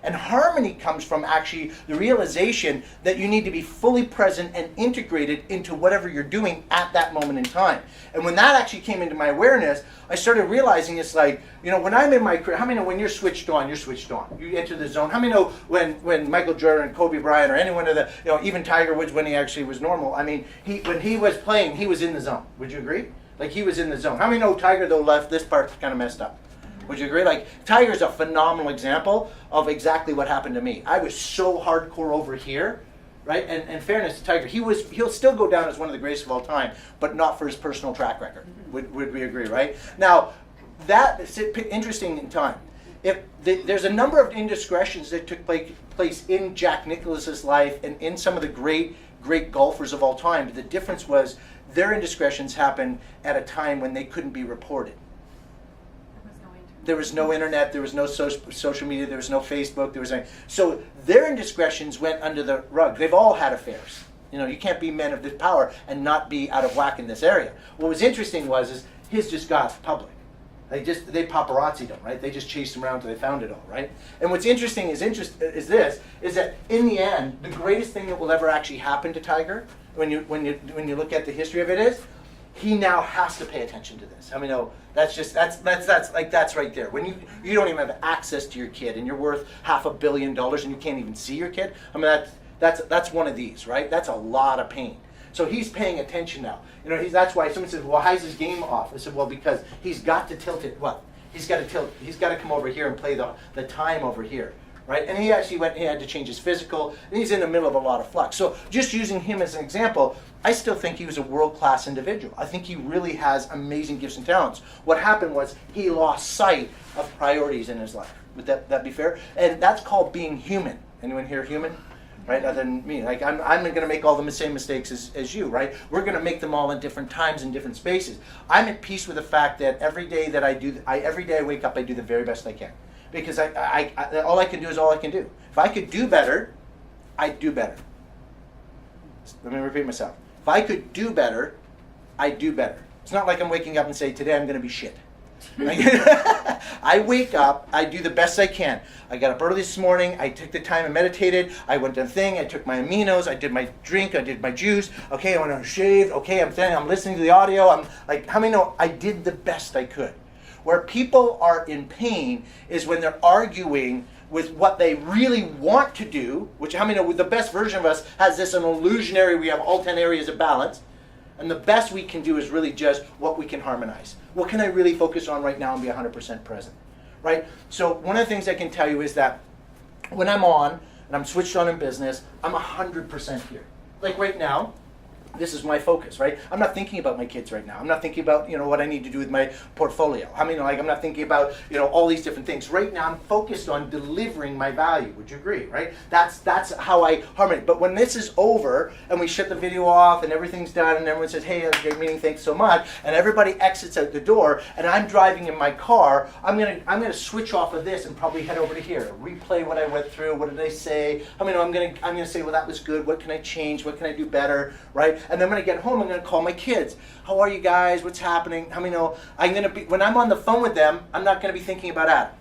And harmony comes from actually the realization that you need to be fully present and integrated into whatever you're doing at that moment in time. And when that actually came into my awareness, I started realizing it's like, when I'm in my career, how many know when you're switched on, you're switched on. You enter the zone. How many know when Michael Jordan and Kobe Bryant or anyone of the, even Tiger Woods when he actually was normal, I mean, when he was playing, he was in the zone. Would you agree? Like he was in the zone. How many know Tiger though left this part kind of messed up? Would you agree? Like Tiger's a phenomenal example of exactly what happened to me. I was so hardcore over here, right? And in fairness to Tiger, he'll still go down as one of the greatest of all time, but not for his personal track record. Would we agree, right? Now, that's interesting in time. There's a number of indiscretions that took place in Jack Nicklaus's life and in some of the great golfers of all time. But the difference was their indiscretions happened at a time when they couldn't be reported. There was no internet, there was no social media, there was no Facebook, so their indiscretions went under the rug. They've all had affairs. You can't be men of this power and not be out of whack in this area. What was interesting is his just got public. They paparazzi'd him, right? They just chased him around until they found it all, right? And what's interesting is that in the end, the greatest thing that will ever actually happen to Tiger, when you look at the history of it, is he now has to pay attention to this. I mean, that's right there. When you don't even have access to your kid and you're worth $500 million and you can't even see your kid. I mean, that's one of these, right? That's a lot of pain. So he's paying attention now. That's why someone says, well, how's his game off? I said, well, because he's got to tilt it. What? He's got to tilt. He's got to come over here and play the time over here. Right? And he had to change his physical, and he's in the middle of a lot of flux. So just using him as an example, I still think he was a world-class individual. I think he really has amazing gifts and talents. What happened was he lost sight of priorities in his life. Would that be fair? And that's called being human. Anyone here human? Right? Other than me. Like I'm going to make all the same mistakes as you, right? We're going to make them all in different times and different spaces. I'm at peace with the fact that every day I wake up, I do the very best I can. Because all I can do is all I can do. If I could do better, I'd do better. Let me repeat myself. If I could do better, I'd do better. It's not like I'm waking up and say, today I'm going to be shit. I wake up, I do the best I can. I got up early this morning, I took the time and meditated, I went to the thing, I took my aminos, I did my drink, I did my juice, okay, I went on shaved, okay, I'm listening to the audio, I'm like, how many know I did the best I could? Where people are in pain is when they're arguing with what they really want to do, which how many know the best version of us has this an illusionary, we have all 10 areas of balance, and the best we can do is really just what we can harmonize. What can I really focus on right now and be 100% present, right? So one of the things I can tell you is that when I'm on, and I'm switched on in business, I'm 100% here. Like right now, this is my focus, right? I'm not thinking about my kids right now. I'm not thinking about, what I need to do with my portfolio. I'm not thinking about, all these different things. Right now, I'm focused on delivering my value. Would you agree, right? That's how I harmonize. But when this is over and we shut the video off and everything's done and everyone says, hey, that was a great meeting, thanks so much, and everybody exits out the door and I'm driving in my car, I'm gonna switch off of this and probably head over to here, replay what I went through, what did I say? I'm gonna say, well, that was good. What can I change? What can I do better, right? And then when I get home, I'm going to call my kids. How are you guys? What's happening? How many know? When I'm on the phone with them, I'm not going to be thinking about Adam,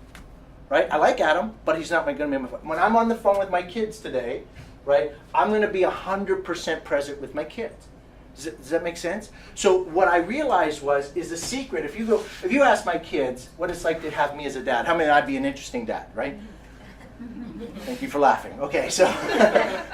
right? I like Adam, but he's not going to be on my phone. When I'm on the phone with my kids today, right? I'm going to be 100% present with my kids. Does that make sense? So what I realized is the secret. If you ask my kids what it's like to have me as a dad, how many I'd be an interesting dad, right? Thank you for laughing. Okay, so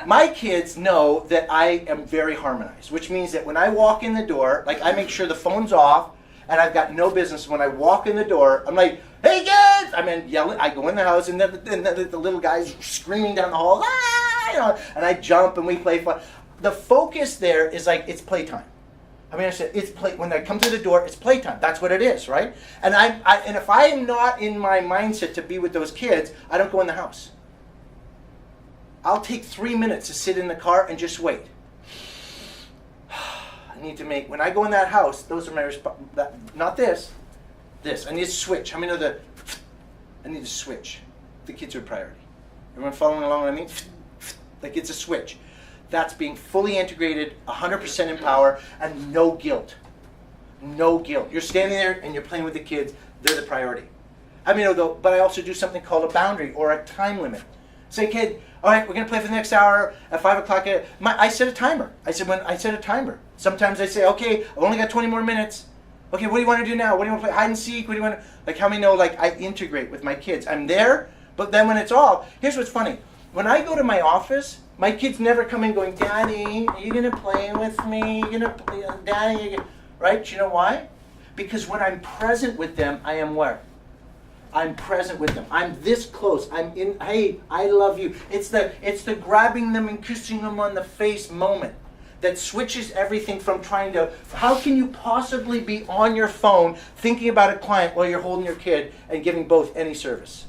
my kids know that I am very harmonized, which means that when I walk in the door, like I make sure the phone's off, and I've got no business. When I walk in the door, I'm like, "Hey kids!" I mean, yelling. I go in the house, and the little guy's screaming down the hall, "Ah!" You know, and I jump, and we play fun. The focus there is like it's playtime. I mean, I said it's play. When I come through the door, it's playtime. That's what it is, right? And and if I am not in my mindset to be with those kids, I don't go in the house. I'll take 3 minutes to sit in the car and just wait. I need to make, when I go in that house, those are my not this. I need to switch. How many know that? I need to switch. The kids are a priority. Everyone following along what I mean? Like it's a switch. That's being fully integrated, 100% in power, and no guilt. No guilt. You're standing there and you're playing with the kids. They're the priority. I mean, though, but I also do something called a boundary or a time limit. Say, kid, all right, we're going to play for the next hour at 5 o'clock. I set a timer. I set a timer. Sometimes I say, okay, I've only got 20 more minutes. Okay, what do you want to do now? What do you want to play? Hide and seek? What do you want to, like, how many know, like, I integrate with my kids. I'm there, but then when it's off, here's what's funny. When I go to my office, my kids never come in going, Daddy, are you going to play with me? You're going to play, Daddy, right? Do you know why? Because when I'm present with them, I am where? I'm present with them. I'm this close. I'm in, hey, I love you. It's the grabbing them and kissing them on the face moment that switches everything from trying to, how can you possibly be on your phone thinking about a client while you're holding your kid and giving both any service?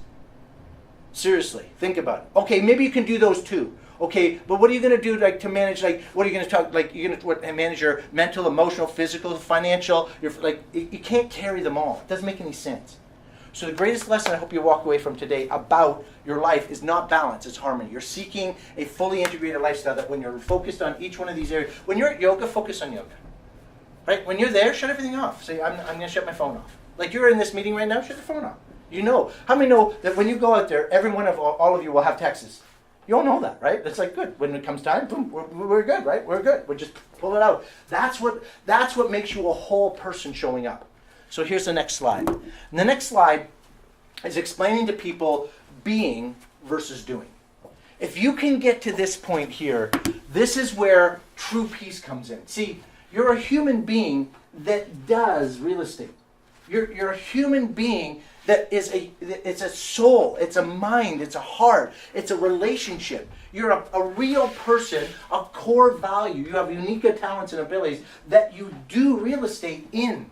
Seriously, think about it. Okay, maybe you can do those too. Okay, but what are you going to do to manage, what are you going to talk, you're going to manage your mental, emotional, physical, financial, you can't carry them all. It doesn't make any sense. So the greatest lesson I hope you walk away from today about your life is not balance, it's harmony. You're seeking a fully integrated lifestyle that when you're focused on each one of these areas, when you're at yoga, focus on yoga. Right? When you're there, shut everything off. Say, I'm going to shut my phone off. Like you're in this meeting right now, shut the phone off. You know. How many know that when you go out there, every one of all of you will have texts? You all know that, right? It's like good. When it comes time, boom, we're good, right? We're good. We just pull it out. That's what makes you a whole person showing up. So here's the next slide. And the next slide is explaining to people being versus doing. If you can get to this point here, this is where true peace comes in. See, you're a human being that does real estate. You're a human being that it's a soul, it's a mind, it's a heart, it's a relationship. You're a real person, a core value. You have unique talents and abilities that you do real estate in.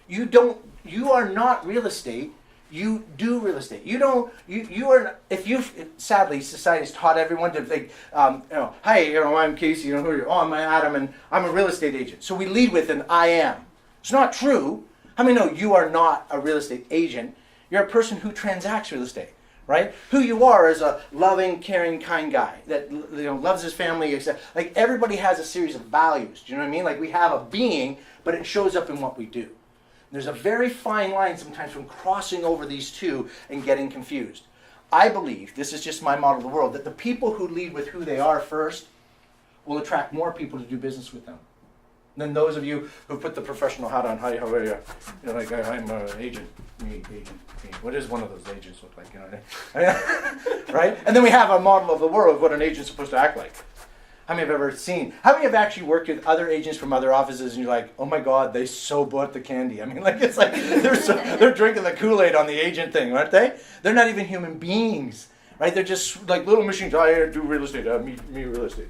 You are not real estate. You do real estate. Sadly, society's taught everyone to think, hi, I'm Casey, who are you? Oh, I'm Adam, and I'm a real estate agent. So we lead with an I am. It's not true. How many know you are not a real estate agent? You're a person who transacts real estate, right? Who you are is a loving, caring, kind guy that loves his family. Like everybody has a series of values. Do you know what I mean? Like we have a being, but it shows up in what we do. There's a very fine line sometimes from crossing over these two and getting confused. I believe, this is just my model of the world, that the people who lead with who they are first will attract more people to do business with them than those of you who put the professional hat on. Hi, how are you? You're like, I'm an agent. Me. What does one of those agents look like? You know what I mean? Right? And then we have a model of the world of what an agent's supposed to act like. How many have ever seen? How many have actually worked with other agents from other offices and you're like, oh my God, they so bought the candy. I mean, like it's like they're drinking the Kool-Aid on the agent thing, aren't they? They're not even human beings, right? They're just like little machines. I do real estate. Me real estate.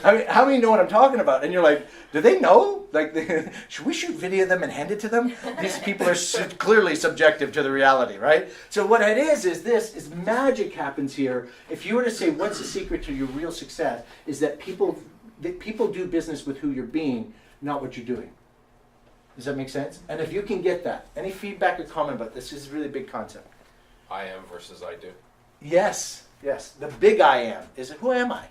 I mean, how many know what I'm talking about? And you're like, do they know? Like, should we shoot video of them and hand it to them? These people are clearly subjective to the reality, right? So what it is magic happens here. If you were to say, what's the secret to your real success, is that people do business with who you're being, not what you're doing. Does that make sense? And if you can get that, any feedback or comment about this is a really big concept. I am versus I do. Yes. The big I am is who am I?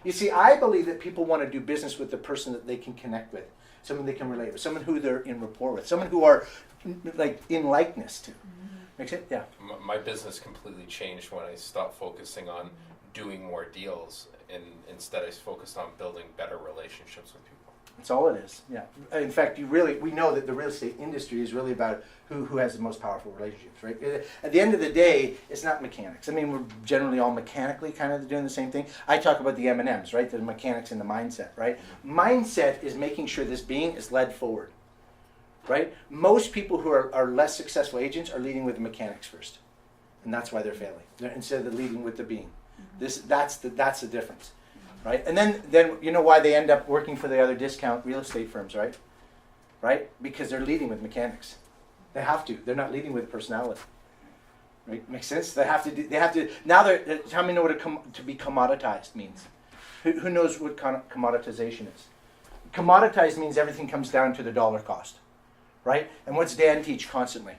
You see, I believe that people want to do business with the person that they can connect with, someone they can relate with, someone who they're in rapport with, someone who are like in likeness to. Makes it? Yeah. My business completely changed when I stopped focusing on doing more deals, and instead I focused on building better relationships with people. That's all it is. Yeah. In fact, we know that the real estate industry is really about who has the most powerful relationships, right? At the end of the day, it's not mechanics. I mean, we're generally all mechanically kind of doing the same thing. I talk about the M&Ms, right? The mechanics and the mindset, right? Mindset is making sure this being is led forward, right? Most people who are less successful agents are leading with the mechanics first, and that's why they're failing. Instead of leading with the being. That's the difference. Right, and then you know why they end up working for the other discount real estate firms, right? Right, because they're leading with mechanics. They have to. They're not leading with personality. Right, makes sense. They have to. They have to. Now they're. Tell me, know what to be commoditized means. Who knows what commoditization is? Commoditized means everything comes down to the dollar cost, right? And what's Dan teach constantly?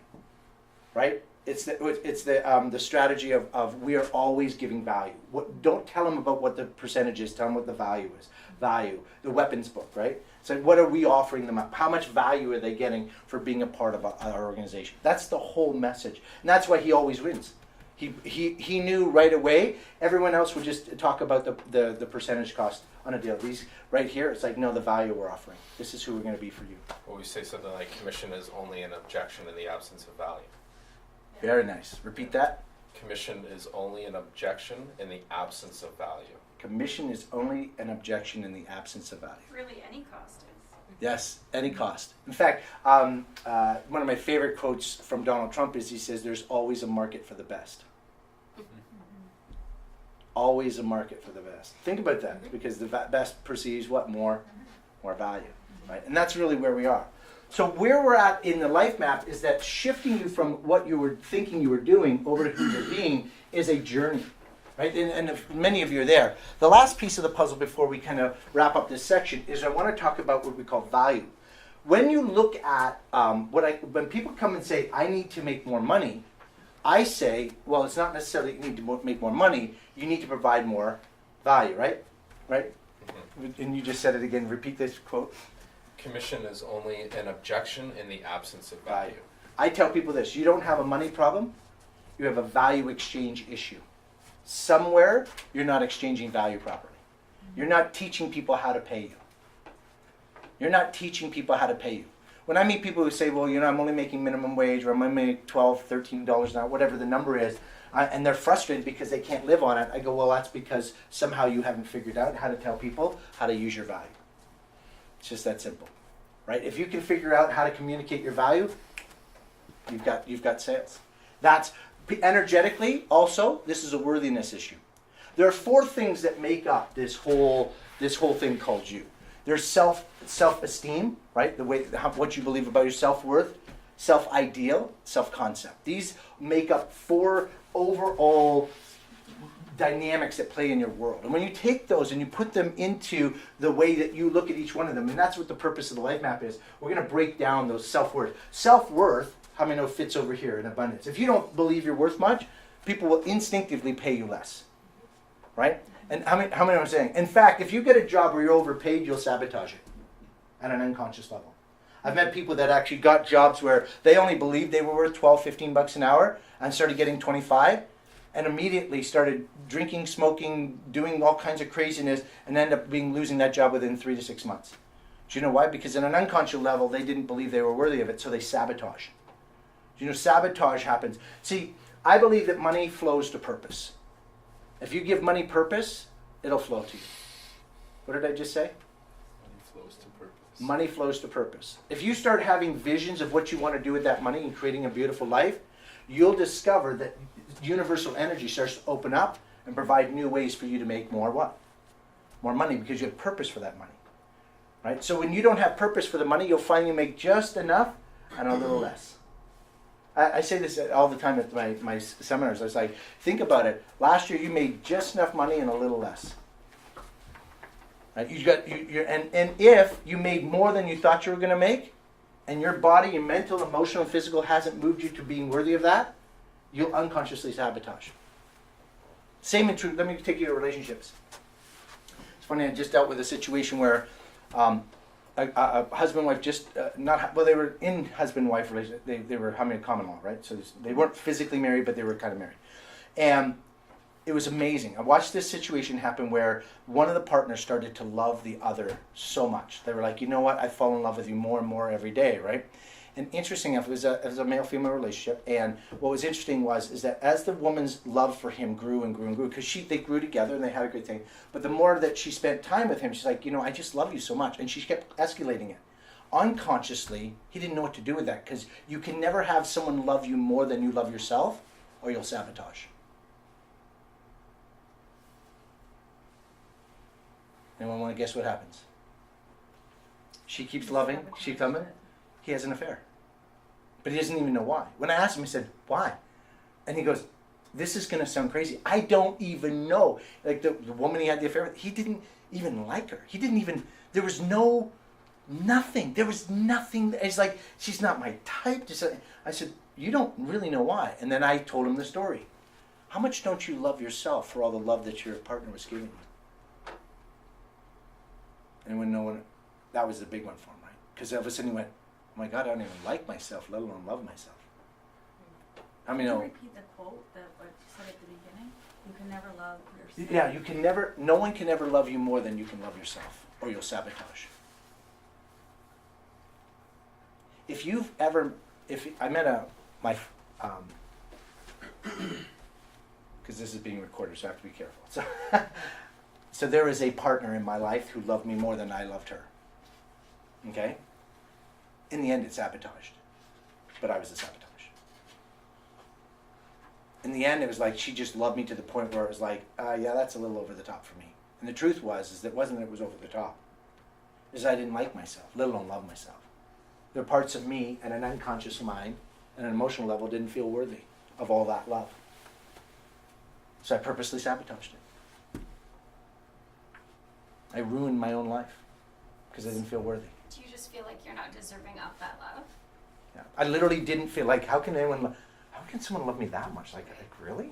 Right. It's the strategy of we are always giving value. Don't tell them about what the percentage is. Tell them what the value is. Value, the weapons book, right? So what are we offering them up? How much value are they getting for being a part of our organization? That's the whole message, and that's why he always wins. He knew right away. Everyone else would just talk about the percentage cost on a deal. These right here, it's like, no, the value we're offering. This is who we're going to be for you. Well, we say something like commission is only an objection in the absence of value. Very nice. Repeat that. Commission is only an objection in the absence of value. Commission is only an objection in the absence of value. Really, any cost is. Yes, any cost. In fact, one of my favorite quotes from Donald Trump is he says, "There's always a market for the best." Always a market for the best. Think about that, because the best perceives what? More value, right? And that's really where we are. So where we're at in the life map is that shifting you from what you were thinking you were doing over to who you're being is a journey, right? And if many of you are there. The last piece of the puzzle before we kind of wrap up this section is I want to talk about what we call value. When you look at when people come and say, I need to make more money, I say, well, it's not necessarily you need to make more money, you need to provide more value, right? Right? Mm-hmm. And you just said it again, repeat this quote. Commission is only an objection in the absence of value. I tell people this, you don't have a money problem, you have a value exchange issue. Somewhere, you're not exchanging value properly. You're not teaching people how to pay you. You're not teaching people how to pay you. When I meet people who say, well, I'm only making minimum wage, or I'm only making $12, $13 an hour, whatever the number is, and they're frustrated because they can't live on it, I go, well, that's because somehow you haven't figured out how to tell people how to use your value. It's just that simple, right? If you can figure out how to communicate your value, you've got sales. That's energetically also. This is a worthiness issue. There are 4 things that make up this whole thing called you. There's self-esteem, right? What you believe about your self-worth, self-ideal, self-concept. These make up 4 overall dynamics that play in your world. And when you take those and you put them into the way that you look at each one of them, and that's what the purpose of the life map is, we're going to break down those self-worth. Self-worth, how many know fits over here in abundance? If you don't believe you're worth much, people will instinctively pay you less, right? And how many am I saying? In fact, if you get a job where you're overpaid, you'll sabotage it at an unconscious level. I've met people that actually got jobs where they only believed they were worth $12, $15 an hour and started getting 25 and immediately started drinking, smoking, doing all kinds of craziness, and ended up losing that job within 3 to 6 months. Do you know why? Because at an unconscious level, they didn't believe they were worthy of it, so they sabotage. Do you know, sabotage happens. See, I believe that money flows to purpose. If you give money purpose, it'll flow to you. What did I just say? Money flows to purpose. Money flows to purpose. If you start having visions of what you want to do with that money and creating a beautiful life, you'll discover that universal energy starts to open up and provide new ways for you to make more what? More money, because you have purpose for that money. Right? So when you don't have purpose for the money, you'll find you make just enough and a little less. I say this all the time at my seminars. I was like, think about it. Last year you made just enough money and a little less. Right? And if you made more than you thought you were going to make, and your body, your mental, emotional, and physical hasn't moved you to being worthy of that, you'll unconsciously sabotage. Same in truth. Let me take you to relationships. It's funny, I just dealt with a situation where a husband and wife they were in husband-wife relationship. They were having a common law, right? So they weren't physically married, but they were kind of married. And it was amazing. I watched this situation happen where one of the partners started to love the other so much. They were like, you know what, I fall in love with you more and more every day, right? And interesting enough, it was a male-female relationship. And what was interesting is that as the woman's love for him grew and grew and grew, because they grew together and they had a good thing. But the more that she spent time with him, she's like, you know, I just love you so much. And she kept escalating it. Unconsciously, he didn't know what to do with that, because you can never have someone love you more than you love yourself, or you'll sabotage. Anyone want to guess what happens? She keeps loving, she coming. He has an affair. But he doesn't even know why. When I asked him, I said, why? And he goes, this is going to sound crazy. I don't even know. Like the woman he had the affair with, he didn't even like her. He didn't even, there was nothing. There was nothing. It's like, she's not my type. I said, you don't really know why. And then I told him the story. How much don't you love yourself for all the love that your partner was giving you? And when no one, that was the big one for him, right? Because all of a sudden he went, oh my God, I don't even like myself, let alone love myself. I mean, Can you repeat the quote that what you said at the beginning? You can never love yourself. yeah, you can never, no one can ever love you more than you can love yourself, or you'll sabotage. If I met because this is being recorded, so I have to be careful. So there is a partner in my life who loved me more than I loved her. Okay? In the end, it sabotaged. But I was the sabotage. In the end, it was like she just loved me to the point where it was like, yeah, that's a little over the top for me. And the truth is that it wasn't that it was over the top. It was I didn't like myself, let alone love myself. There are parts of me and an unconscious mind and an emotional level didn't feel worthy of all that love. So I purposely sabotaged it. I ruined my own life because I didn't feel worthy. Do you just feel like you're not deserving of that love? Yeah. I literally didn't feel like, how can someone love me that much? Like really?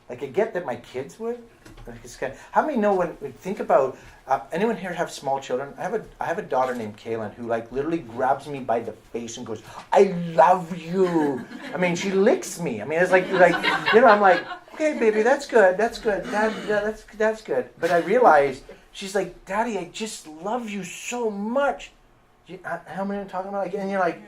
Like I get that my kids would. Like how many know think about, anyone here have small children? I have a daughter named Kaylin who like literally grabs me by the face and goes, I love you. I mean, she licks me. I mean, it's like, I'm like, okay, baby, that's good. Dad, that's good. But I realized, she's like, Daddy, I just love you so much. How many are talking about? And you're like,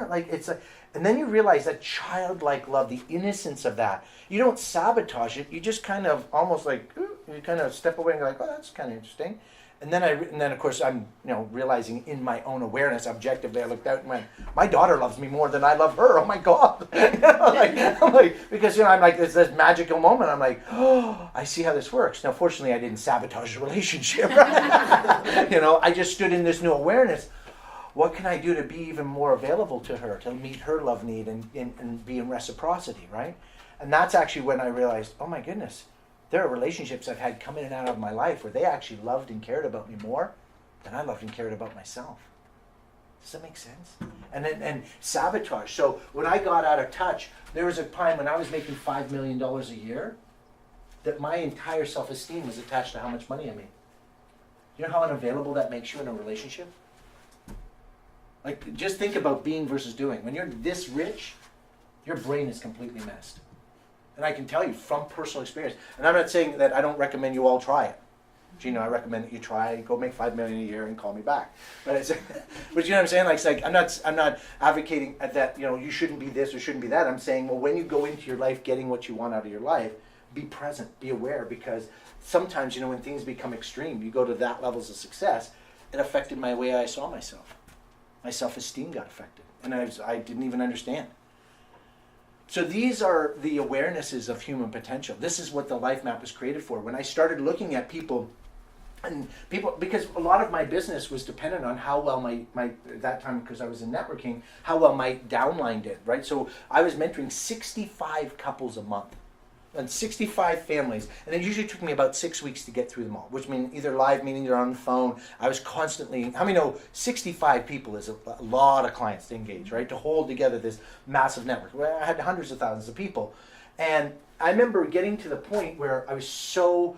like it's like, and then you realize that childlike love, the innocence of that. You don't sabotage it. You just kind of almost like you kind of step away and go like, oh, that's kind of interesting. And then of course I'm realizing in my own awareness, objectively, I looked out and went, my daughter loves me more than I love her. Oh my God! I'm like because I'm like it's this magical moment. I'm like, oh, I see how this works. Now, fortunately, I didn't sabotage the relationship. I just stood in this new awareness. What can I do to be even more available to her, to meet her love need and be in reciprocity, right? And that's actually when I realized, oh my goodness, there are relationships I've had come in and out of my life where they actually loved and cared about me more than I loved and cared about myself. Does that make sense? And sabotage. So when I got out of touch, there was a time when I was making $5 million a year that my entire self-esteem was attached to how much money I made. You know how unavailable that makes you in a relationship? Like, just think about being versus doing. When you're this rich, your brain is completely messed. And I can tell you from personal experience, and I'm not saying that I don't recommend you all try it. I recommend that you try, go make $5 million a year and call me back. But but you know what I'm saying? Like, it's like I'm not advocating that you shouldn't be this or shouldn't be that. I'm saying, well, when you go into your life getting what you want out of your life, be present, be aware, because sometimes when things become extreme, you go to that levels of success. It affected my way I saw myself. My self-esteem got affected, and I didn't even understand. So these are the awarenesses of human potential. This is what the Life Map was created for. When I started looking at people, because a lot of my business was dependent on how well my at that time, because I was in networking, how well my downline did, right? So I was mentoring 65 couples a month. And 65 families, and it usually took me about 6 weeks to get through them all, which means either live meetings or on the phone. I was constantly, 65 people is a lot of clients to engage, right? To hold together this massive network. I had hundreds of thousands of people. And I remember getting to the point where I was so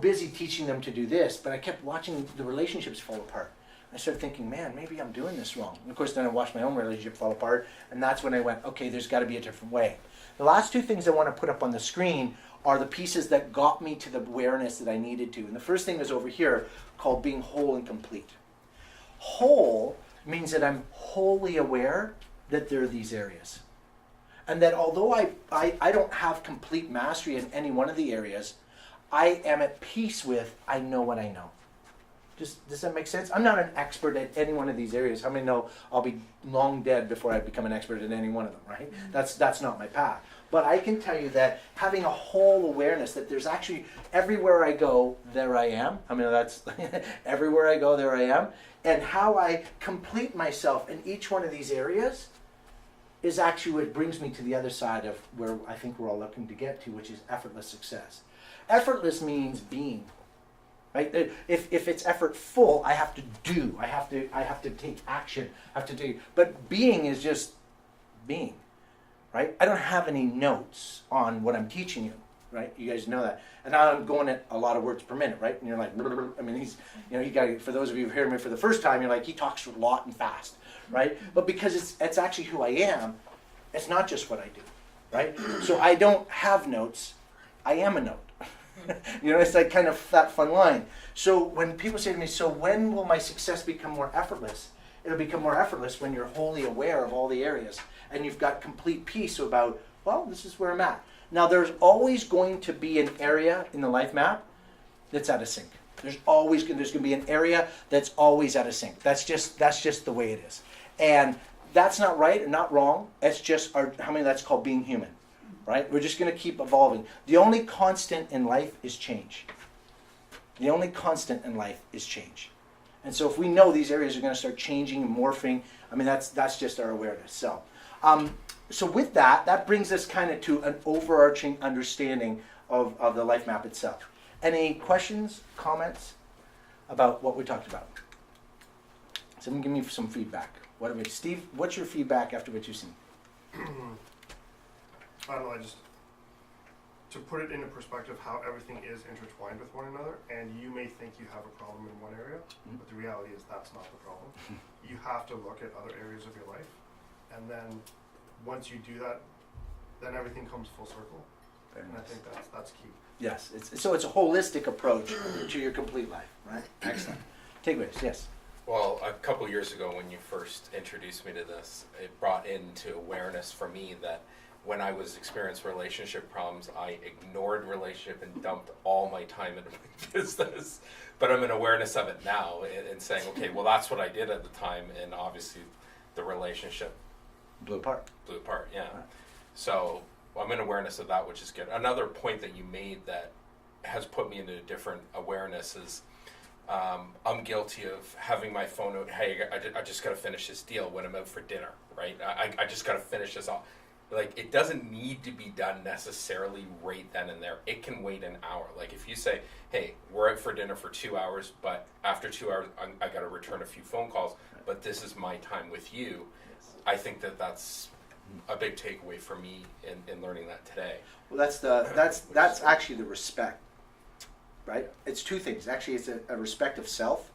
busy teaching them to do this, but I kept watching the relationships fall apart. I started thinking, man, maybe I'm doing this wrong. And of course, then I watched my own relationship fall apart, and that's when I went, okay, there's got to be a different way. The last two things I want to put up on the screen are the pieces that got me to the awareness that I needed to. And the first thing is over here called being whole and complete. Whole means that I'm wholly aware that there are these areas. And that although I don't have complete mastery in any one of the areas, I am at peace with, I know what I know. Does that make sense? I'm not an expert at any one of these areas. How many know I'll be long dead before I become an expert at any one of them, right? That's not my path. But I can tell you that having a whole awareness that there's actually, everywhere I go, there I am. I mean, that's everywhere I go, there I am. And how I complete myself in each one of these areas is actually what brings me to the other side of where I think we're all looking to get to, which is effortless success. Effortless means being. Right? If it's effortful, I have to do. I have to take action. I have to do. But being is just being, right? I don't have any notes on what I'm teaching you, right? You guys know that. And now I'm going at a lot of words per minute, right? And you're like, I mean, you got. For those of you who hear me for the first time, you're like, he talks a lot and fast, right? But because it's actually who I am, it's not just what I do, right? So I don't have notes. I am a note. You know, it's like kind of that fun line. So when people say to me, so when will my success become more effortless? It'll become more effortless when you're wholly aware of all the areas and you've got complete peace about, well, this is where I'm at. Now, there's always going to be an area in the life map that's out of sync. There's going to be an area that's always out of sync. That's just the way it is. And that's not right and not wrong. It's just that's called being human. Right? We're just going to keep evolving. The only constant in life is change. The only constant in life is change. And so if we know these areas are going to start changing and morphing, I mean, that's just our awareness. So with that brings us kind of to an overarching understanding of the life map itself. Any questions, comments about what we talked about? Someone give me some feedback. Steve, what's your feedback after what you've seen? I don't know, to put it into perspective how everything is intertwined with one another, and you may think you have a problem in one area, but the reality is that's not the problem. You have to look at other areas of your life, and then once you do that, then everything comes full circle. And I think that's key. Yes, so it's a holistic approach to your complete life, right? Excellent. Takeaways, yes. Well, a couple years ago when you first introduced me to this, it brought into awareness for me that when I was experiencing relationship problems, I ignored relationship and dumped all my time into my business. But I'm in awareness of it now and saying, okay, well, that's what I did at the time. And obviously the relationship blew apart, yeah. Right. So I'm in awareness of that, which is good. Another point that you made that has put me into a different awareness is I'm guilty of having my phone out, hey, I just got to finish this deal when I'm out for dinner, right? I just got to finish this off. Like, it doesn't need to be done necessarily right then and there. It can wait an hour. Like, if you say, hey, we're out for dinner for 2 hours, but after 2 hours, I got to return a few phone calls, but this is my time with you. Yes. I think that's a big takeaway for me in learning that today. Well, that's actually the respect, right? It's two things. Actually, it's a respect of self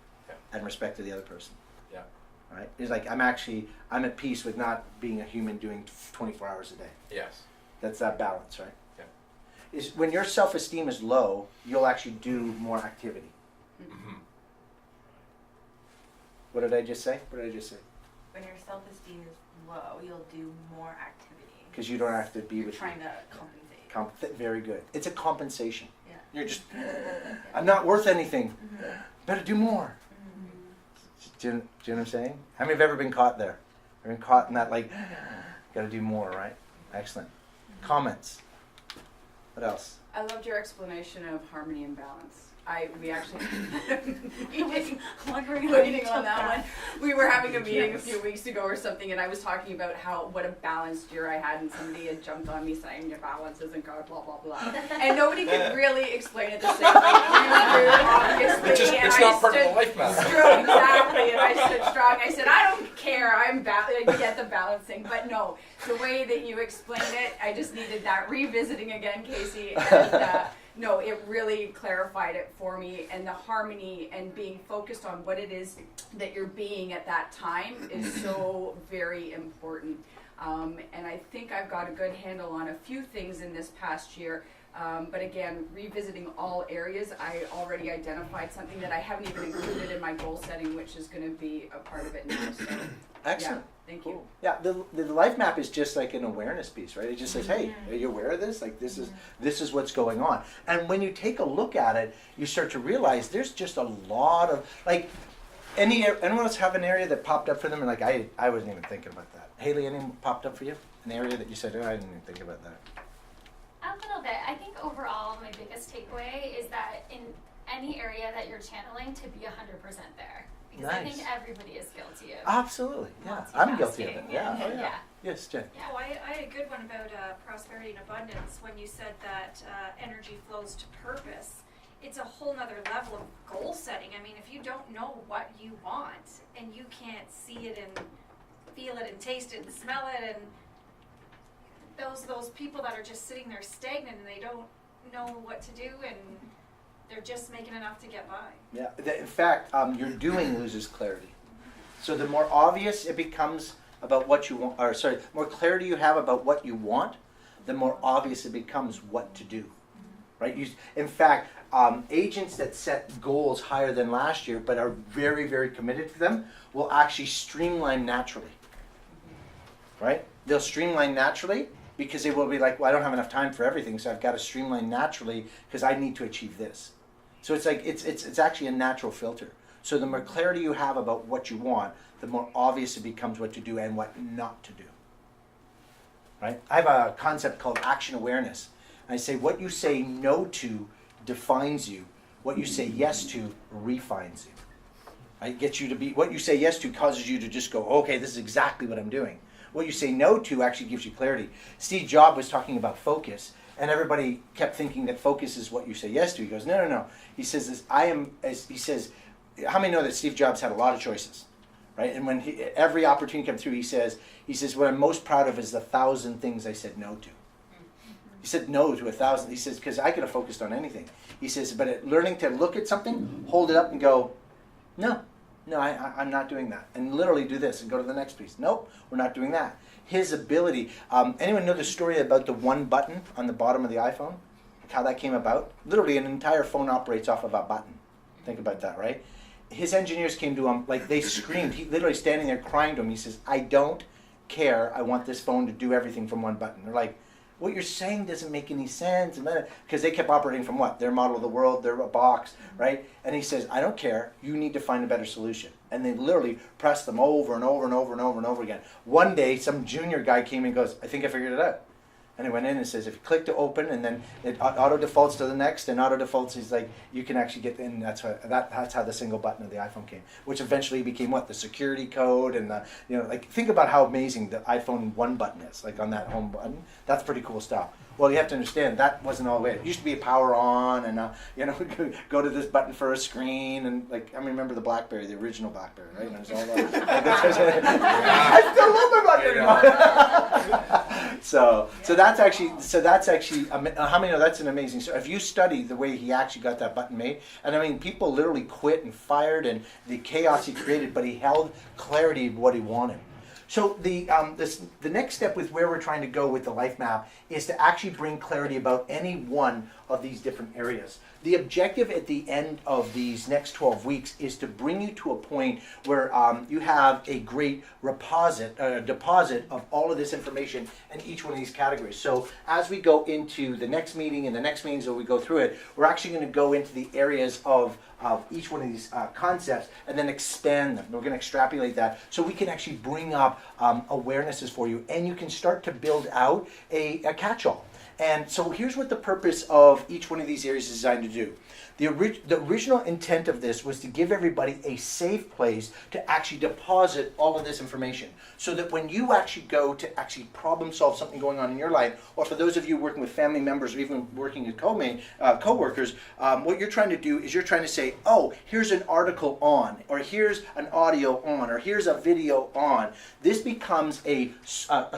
and respect of the other person. Yeah. Right? It's like I'm at peace with not being a human doing 24 hours a day. Yes. That's that balance, right? Yeah. Is when your self-esteem is low, you'll actually do more activity. Mm-hmm. What did I just say? When your self-esteem is low, you'll do more activity. Because you don't have to be with trying to compensate. Very good. It's a compensation. Yeah. You're just, I'm not worth anything. Mm-hmm. Better do more. Do you know what I'm saying? How many have ever been caught there? Ever been caught in that, like, got to do more, right? Excellent. Comments? What else? I loved your explanation of harmony and balance. We actually waiting on that one. We were having a meeting a few weeks ago or something, and I was talking about what a balanced year I had, and somebody had jumped on me saying your balance isn't good, blah blah blah, and nobody could really explain it the same way you do, obviously. It's not part of the life map. Exactly, and I stood strong. I said, I don't care. I get the balancing, but no, the way that you explained it, I just needed that revisiting again, Casey. And, no, it really clarified it for me, and the harmony and being focused on what it is that you're being at that time is so very important. And I think I've got a good handle on a few things in this past year. But again, revisiting all areas, I already identified something that I haven't even included in my goal setting, which is going to be a part of it now. So, Excellent. yeah, thank Cool. you. Yeah, the life map is just like an awareness piece, right? It just says, hey, are you aware of this? Like this is what's going on. And when you take a look at it, you start to realize there's just a lot of like anyone else have an area that popped up for them and like I wasn't even thinking about that. Haley, anything popped up for you? An area that you said, oh, I didn't even think about that. A little bit. I think overall, my biggest takeaway is that in any area that you're channeling, to be 100% there. Because I Nice. think everybody is guilty of. Absolutely, yeah. I'm guilty of it. multitasking. Yeah, oh, yeah. Yeah. Yes, Jen. Oh, I had a good one about prosperity and abundance when you said that energy flows to purpose. It's a whole nother level of goal setting. I mean, if you don't know what you want and you can't see it and feel it and taste it and smell it, and those people that are just sitting there stagnant and they don't know what to do and they're just making enough to get by. Yeah. In fact, your doing loses clarity. So the more obvious it becomes about what you want, or sorry, more clarity you have about what you want, the more obvious it becomes what to do. Right? In fact, agents that set goals higher than last year but are very, very committed to them will actually streamline naturally. Right? They'll streamline naturally because they will be like, well, I don't have enough time for everything, so I've got to streamline naturally because I need to achieve this. So it's like it's actually a natural filter. So the more clarity you have about what you want, the more obvious it becomes what to do and what not to do. Right? I have a concept called action awareness. I say what you say no to defines you. What you say yes to refines you. Right? Gets you to be what you say yes to causes you to just go, okay, this is exactly what I'm doing. What you say no to actually gives you clarity. Steve Jobs was talking about focus, and everybody kept thinking that focus is what you say yes to. He goes, no. He says, he says, how many know that Steve Jobs had a lot of choices, right? And when every opportunity came through, he says, what I'm most proud of is the 1,000 things I said no to. He said no to 1,000. He says, because I could have focused on anything. He says, but learning to look at something, hold it up and go, no, I'm not doing that. And literally do this and go to the next piece. Nope, we're not doing that. His ability, anyone know the story about the one button on the bottom of the iPhone? Like how that came about? Literally an entire phone operates off of a button. Think about that, right? His engineers came to him, like they screamed. He literally standing there crying to him. He says, I don't care. I want this phone to do everything from one button. They're like, what you're saying doesn't make any sense. Because they kept operating from what? Their model of the world, their box, right? And he says, I don't care. You need to find a better solution. And they literally pressed them over and over and over and over and over again. One day, some junior guy came and goes, I think I figured it out. And he went in and says, if you click to open, and then it auto defaults to the next, and auto defaults is like, you can actually get in. That's how the single button of the iPhone came, which eventually became what? The security code and the, like, think about how amazing the iPhone 1 button is, like on that home button. That's pretty cool stuff. Well, you have to understand that wasn't all the way. It used to be a power on, and go to this button for a screen, and like I remember the BlackBerry, the original BlackBerry, right? And it was all that. I still love my BlackBerry. So that's actually how many know that's an amazing story. If you study the way he actually got that button made, and I mean people literally quit and fired and the chaos he created, but he held clarity of what he wanted. So the next step with where we're trying to go with the life map is to actually bring clarity about any one of these different areas. The objective at the end of these next 12 weeks is to bring you to a point where you have a great deposit of all of this information in each one of these categories. So as we go into the next meeting and the next meetings as we go through it, we're actually going to go into the areas of each one of these concepts and then expand them. We're going to extrapolate that so we can actually bring up awarenesses for you, and you can start to build out a catch-all. And so here's what the purpose of each one of these areas is designed to do. The original intent of this was to give everybody a safe place to actually deposit all of this information, so that when you actually go to actually problem solve something going on in your life, or for those of you working with family members or even working with co-workers, what you're trying to do is you're trying to say, oh, here's an article on, or here's an audio on, or here's a video on. This becomes a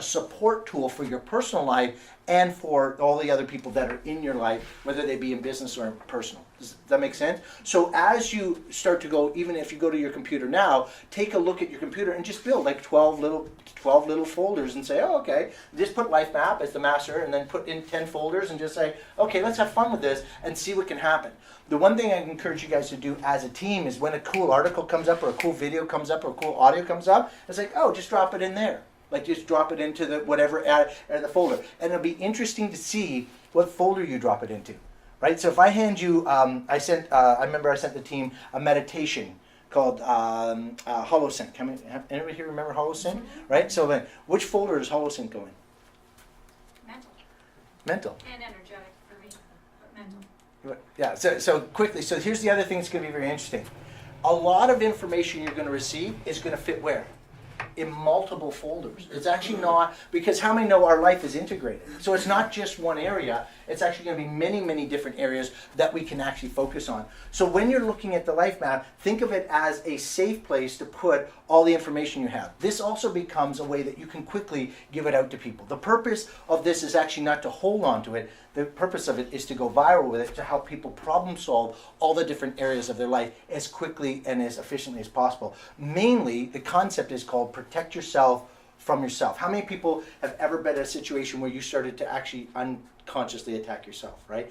support tool for your personal life and for all the other people that are in your life, whether they be in business or in personal. Does that make sense? So as you start to go, even if you go to your computer now, take a look at your computer and just build like 12 little folders and say, oh, okay, just put Life Map as the master and then put in 10 folders and just say, okay, let's have fun with this and see what can happen. The one thing I encourage you guys to do as a team is when a cool article comes up or a cool video comes up or a cool audio comes up, it's like, oh, just drop it in there. Like just drop it into the whatever the folder. And it'll be interesting to see what folder you drop it into. Right? So if I hand you, I remember I sent the team a meditation called HoloSync. Anybody here remember HoloSync? Right? So then, which folder does HoloSync go in? Mental. And energetic for me, but mental. Yeah, so quickly, so here's the other thing that's going to be very interesting. A lot of information you're going to receive is going to fit where? In multiple folders. It's actually not, because how many know our life is integrated? So it's not just one area, it's actually going to be many, many different areas that we can actually focus on. So when you're looking at the life map, think of it as a safe place to put all the information you have. This also becomes a way that you can quickly give it out to people. The purpose of this is actually not to hold on to it. The purpose of it is to go viral with it, to help people problem solve all the different areas of their life as quickly and as efficiently as possible. Mainly, the concept is called protect yourself from yourself. How many people have ever been in a situation where you started to actually unconsciously attack yourself, right?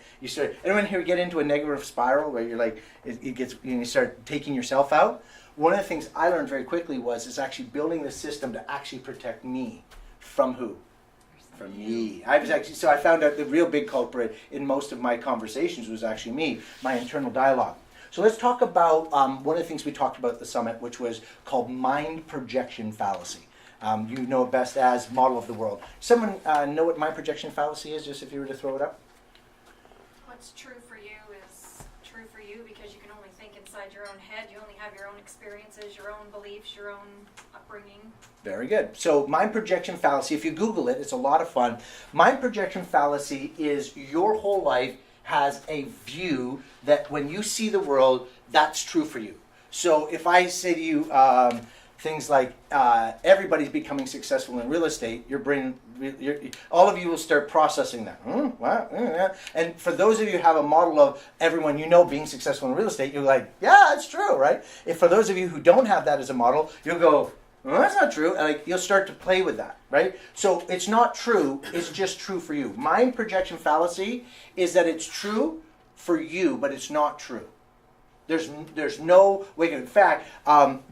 Anyone here get into a negative spiral where you're like, you start taking yourself out? One of the things I learned very quickly is actually building the system to actually protect me from who? From me. I found out the real big culprit in most of my conversations was actually me, my internal dialogue. So let's talk about one of the things we talked about at the summit, which was called mind projection fallacy. You know it best as model of the world. Someone know what mind projection fallacy is, just if you were to throw it up? What's true for you is true for you because you can only think inside your own head. You only have your own experiences, your own beliefs, your own upbringing. Very good. So mind projection fallacy, if you Google it, it's a lot of fun. Mind projection fallacy is your whole life has a view that when you see the world, that's true for you. So if I say to you things like everybody's becoming successful in real estate, your brain, all of you will start processing that. And for those of you who have a model of everyone you know being successful in real estate, you're like, yeah, that's true, right? If for those of you who don't have that as a model, you'll go, well, that's not true. And you'll start to play with that, right? So it's not true. It's just true for you. Mind projection fallacy is that it's true for you, but it's not true. There's no way. In fact,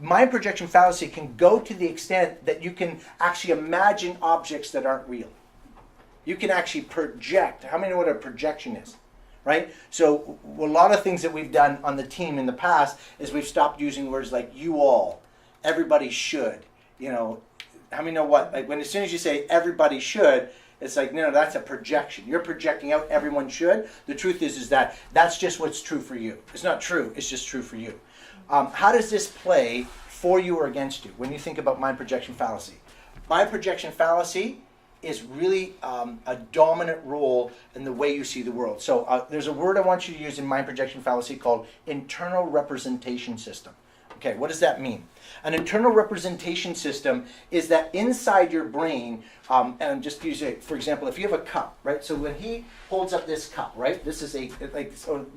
mind projection fallacy can go to the extent that you can actually imagine objects that aren't real. You can actually project. How many know what a projection is? Right? So a lot of things that we've done on the team in the past is we've stopped using words like you all. Everybody should, how many know what? Like as soon as you say everybody should, it's like, no, that's a projection. You're projecting out everyone should. The truth is that that's just what's true for you. It's not true. It's just true for you. How does this play for you or against you when you think about mind projection fallacy? Mind projection fallacy is really a dominant role in the way you see the world. So there's a word I want you to use in mind projection fallacy called internal representation system. Okay, what does that mean? An internal representation system is that inside your brain, and just use it, for example, if you have a cup, right? So when he holds up this cup, right? This is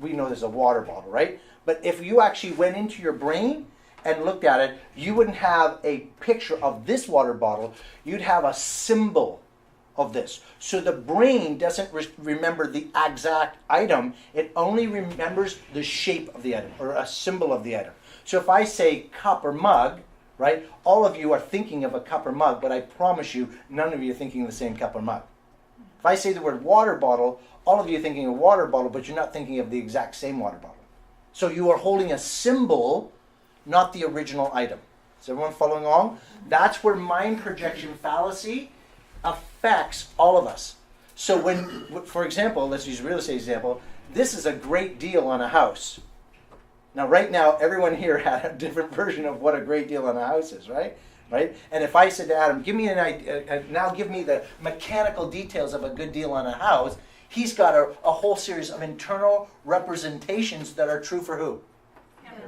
we know there's a water bottle, right? But if you actually went into your brain and looked at it, you wouldn't have a picture of this water bottle. You'd have a symbol of this. So the brain doesn't remember the exact item. It only remembers the shape of the item or a symbol of the item. So if I say cup or mug, right, all of you are thinking of a cup or mug, but I promise you, none of you are thinking of the same cup or mug. If I say the word water bottle, all of you are thinking of water bottle, but you're not thinking of the exact same water bottle. So you are holding a symbol, not the original item. Is everyone following along? That's where mind projection fallacy affects all of us. So when, for example, let's use a real estate example, this is a great deal on a house. Now, right now, everyone here had a different version of what a great deal on a house is, right? Right? And if I said to Adam, give me an idea, now give me the mechanical details of a good deal on a house, he's got a whole series of internal representations that are true for who?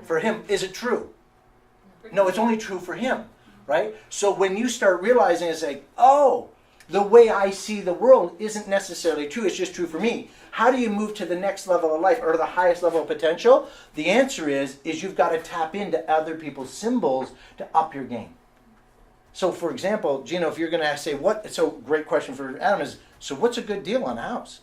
For him. Is it true? No, it's only true for him, right? So when you start realizing, it's like, oh, the way I see the world isn't necessarily true. It's just true for me. How do you move to the next level of life or the highest level of potential? The answer is you've got to tap into other people's symbols to up your game. So for example, Gino, if you're going to say great question for Adam is, so what's a good deal on a house?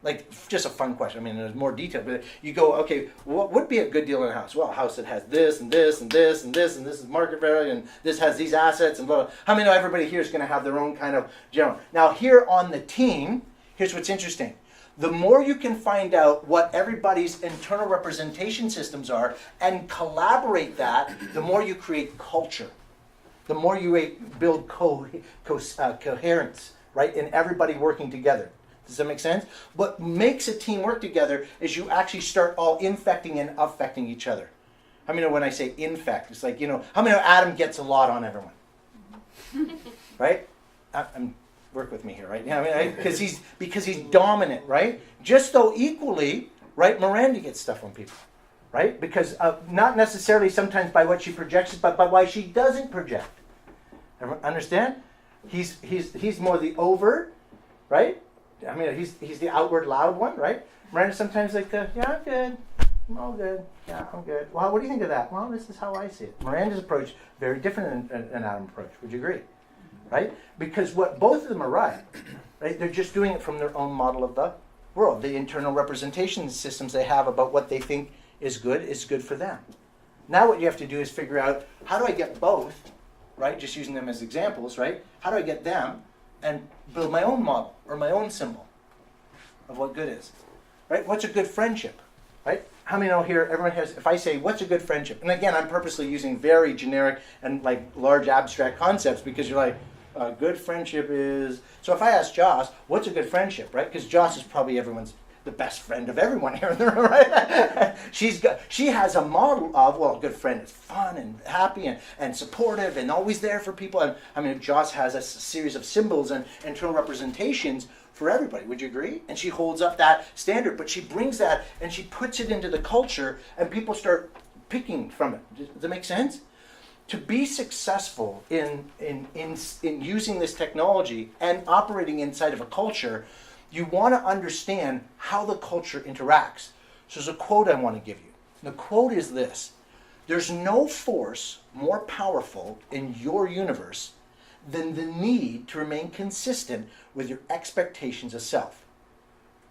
Like, just a fun question. I mean, there's more detail, but you go, okay, what would be a good deal on a house? Well, a house that has this and this and this and this and this is market value and this has these assets and blah, blah. How many know everybody here is going to have their own kind of general? Now, here on the team, here's what's interesting. The more you can find out what everybody's internal representation systems are and collaborate that, the more you create culture. The more you build coherence, right, in everybody working together. Does that make sense? What makes a team work together is you actually start all infecting and affecting each other. How many know when I say infect, it's like, how many know Adam gets a lot on everyone? Right? Work with me here, right? Yeah, I mean, because he's dominant, right? Just though equally, right, Miranda gets stuff on people, right? Because not necessarily sometimes by what she projects, but by why she doesn't project. Understand? He's more the overt, right? I mean, he's the outward loud one, right? Miranda sometimes like the, yeah, I'm good. I'm all good. Yeah, I'm good. Well, what do you think of that? Well, this is how I see it. Miranda's approach, very different than an Adam approach. Would you agree? Right? Because what both of them are right? They're just doing it from their own model of the world. The internal representation systems they have about what they think is good for them. Now what you have to do is figure out, how do I get both, right? Just using them as examples, right? How do I get them and build my own model or my own symbol of what good is, right? What's a good friendship, right? How many know here, everyone has, if I say, what's a good friendship? And again, I'm purposely using very generic and like large abstract concepts because you're like, a good friendship is, so if I ask Joss, what's a good friendship, right? Because Joss is probably the best friend of everyone here in the room, right? She has a model of, well, a good friend is fun and happy and supportive and always there for people. And I mean, Joss has a series of symbols and internal representations for everybody. Would you agree? And she holds up that standard, but she brings that and she puts it into the culture and people start picking from it. Does that make sense? To be successful in using this technology and operating inside of a culture, you want to understand how the culture interacts. So there's a quote I want to give you. The quote is this: there's no force more powerful in your universe than the need to remain consistent with your expectations of self.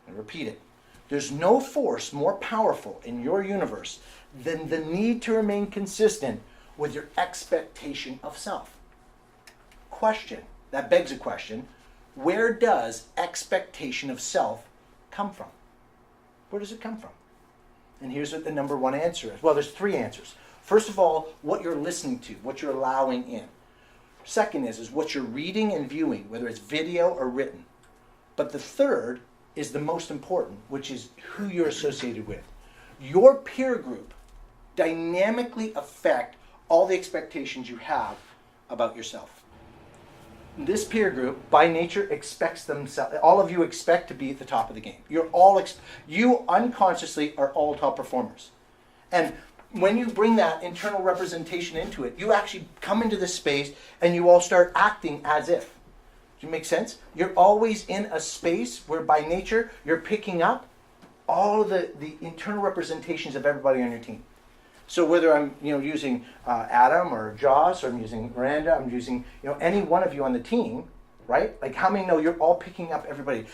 I repeat it. There's no force more powerful in your universe than the need to remain consistent with your expectation of self. Question. That begs a question. Where does expectation of self come from? Where does it come from? And here's what the number one answer is. Well, there's three answers. First of all, what you're listening to, what you're allowing in. Second is what you're reading and viewing, whether it's video or written. But the third is the most important, which is who you're associated with. Your peer group dynamically affect all the expectations you have about yourself. This peer group, by nature, expects themselves. All of you expect to be at the top of the game. You unconsciously are all top performers, and when you bring that internal representation into it, you actually come into this space and you all start acting as if. Does it make sense? You're always in a space where, by nature, you're picking up all of the internal representations of everybody on your team. So whether I'm using Adam or Joss, or I'm using Miranda, I'm using any one of you on the team, right? Like, how many know you're all picking up everybody?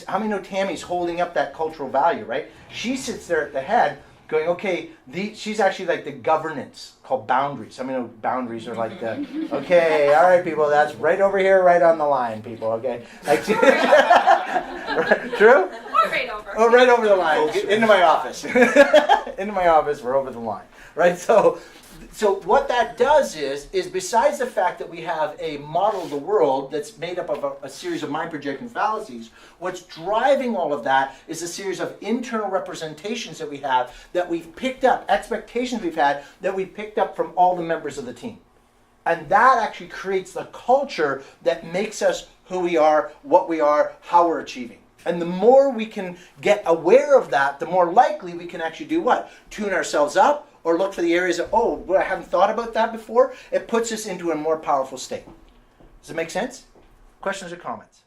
How many know Tammy's holding up that cultural value, right? She sits there at the head going, okay, she's actually like the governance called boundaries. How many know boundaries are like the, okay, all right, people, that's right over here, right on the line, people, okay? Like, true? Or right over. Oh, right over the line. Into my office. Into my office, we're over the line. Right? So what that does is besides the fact that we have a model of the world that's made up of a series of mind projecting fallacies, what's driving all of that is a series of internal representations that we have, that we've picked up, expectations we've had, that we picked up from all the members of the team. And that actually creates the culture that makes us who we are, what we are, how we're achieving. And the more we can get aware of that, the more likely we can actually do what? Tune ourselves up or look for the areas of, I haven't thought about that before. It puts us into a more powerful state. Does it make sense? Questions or comments?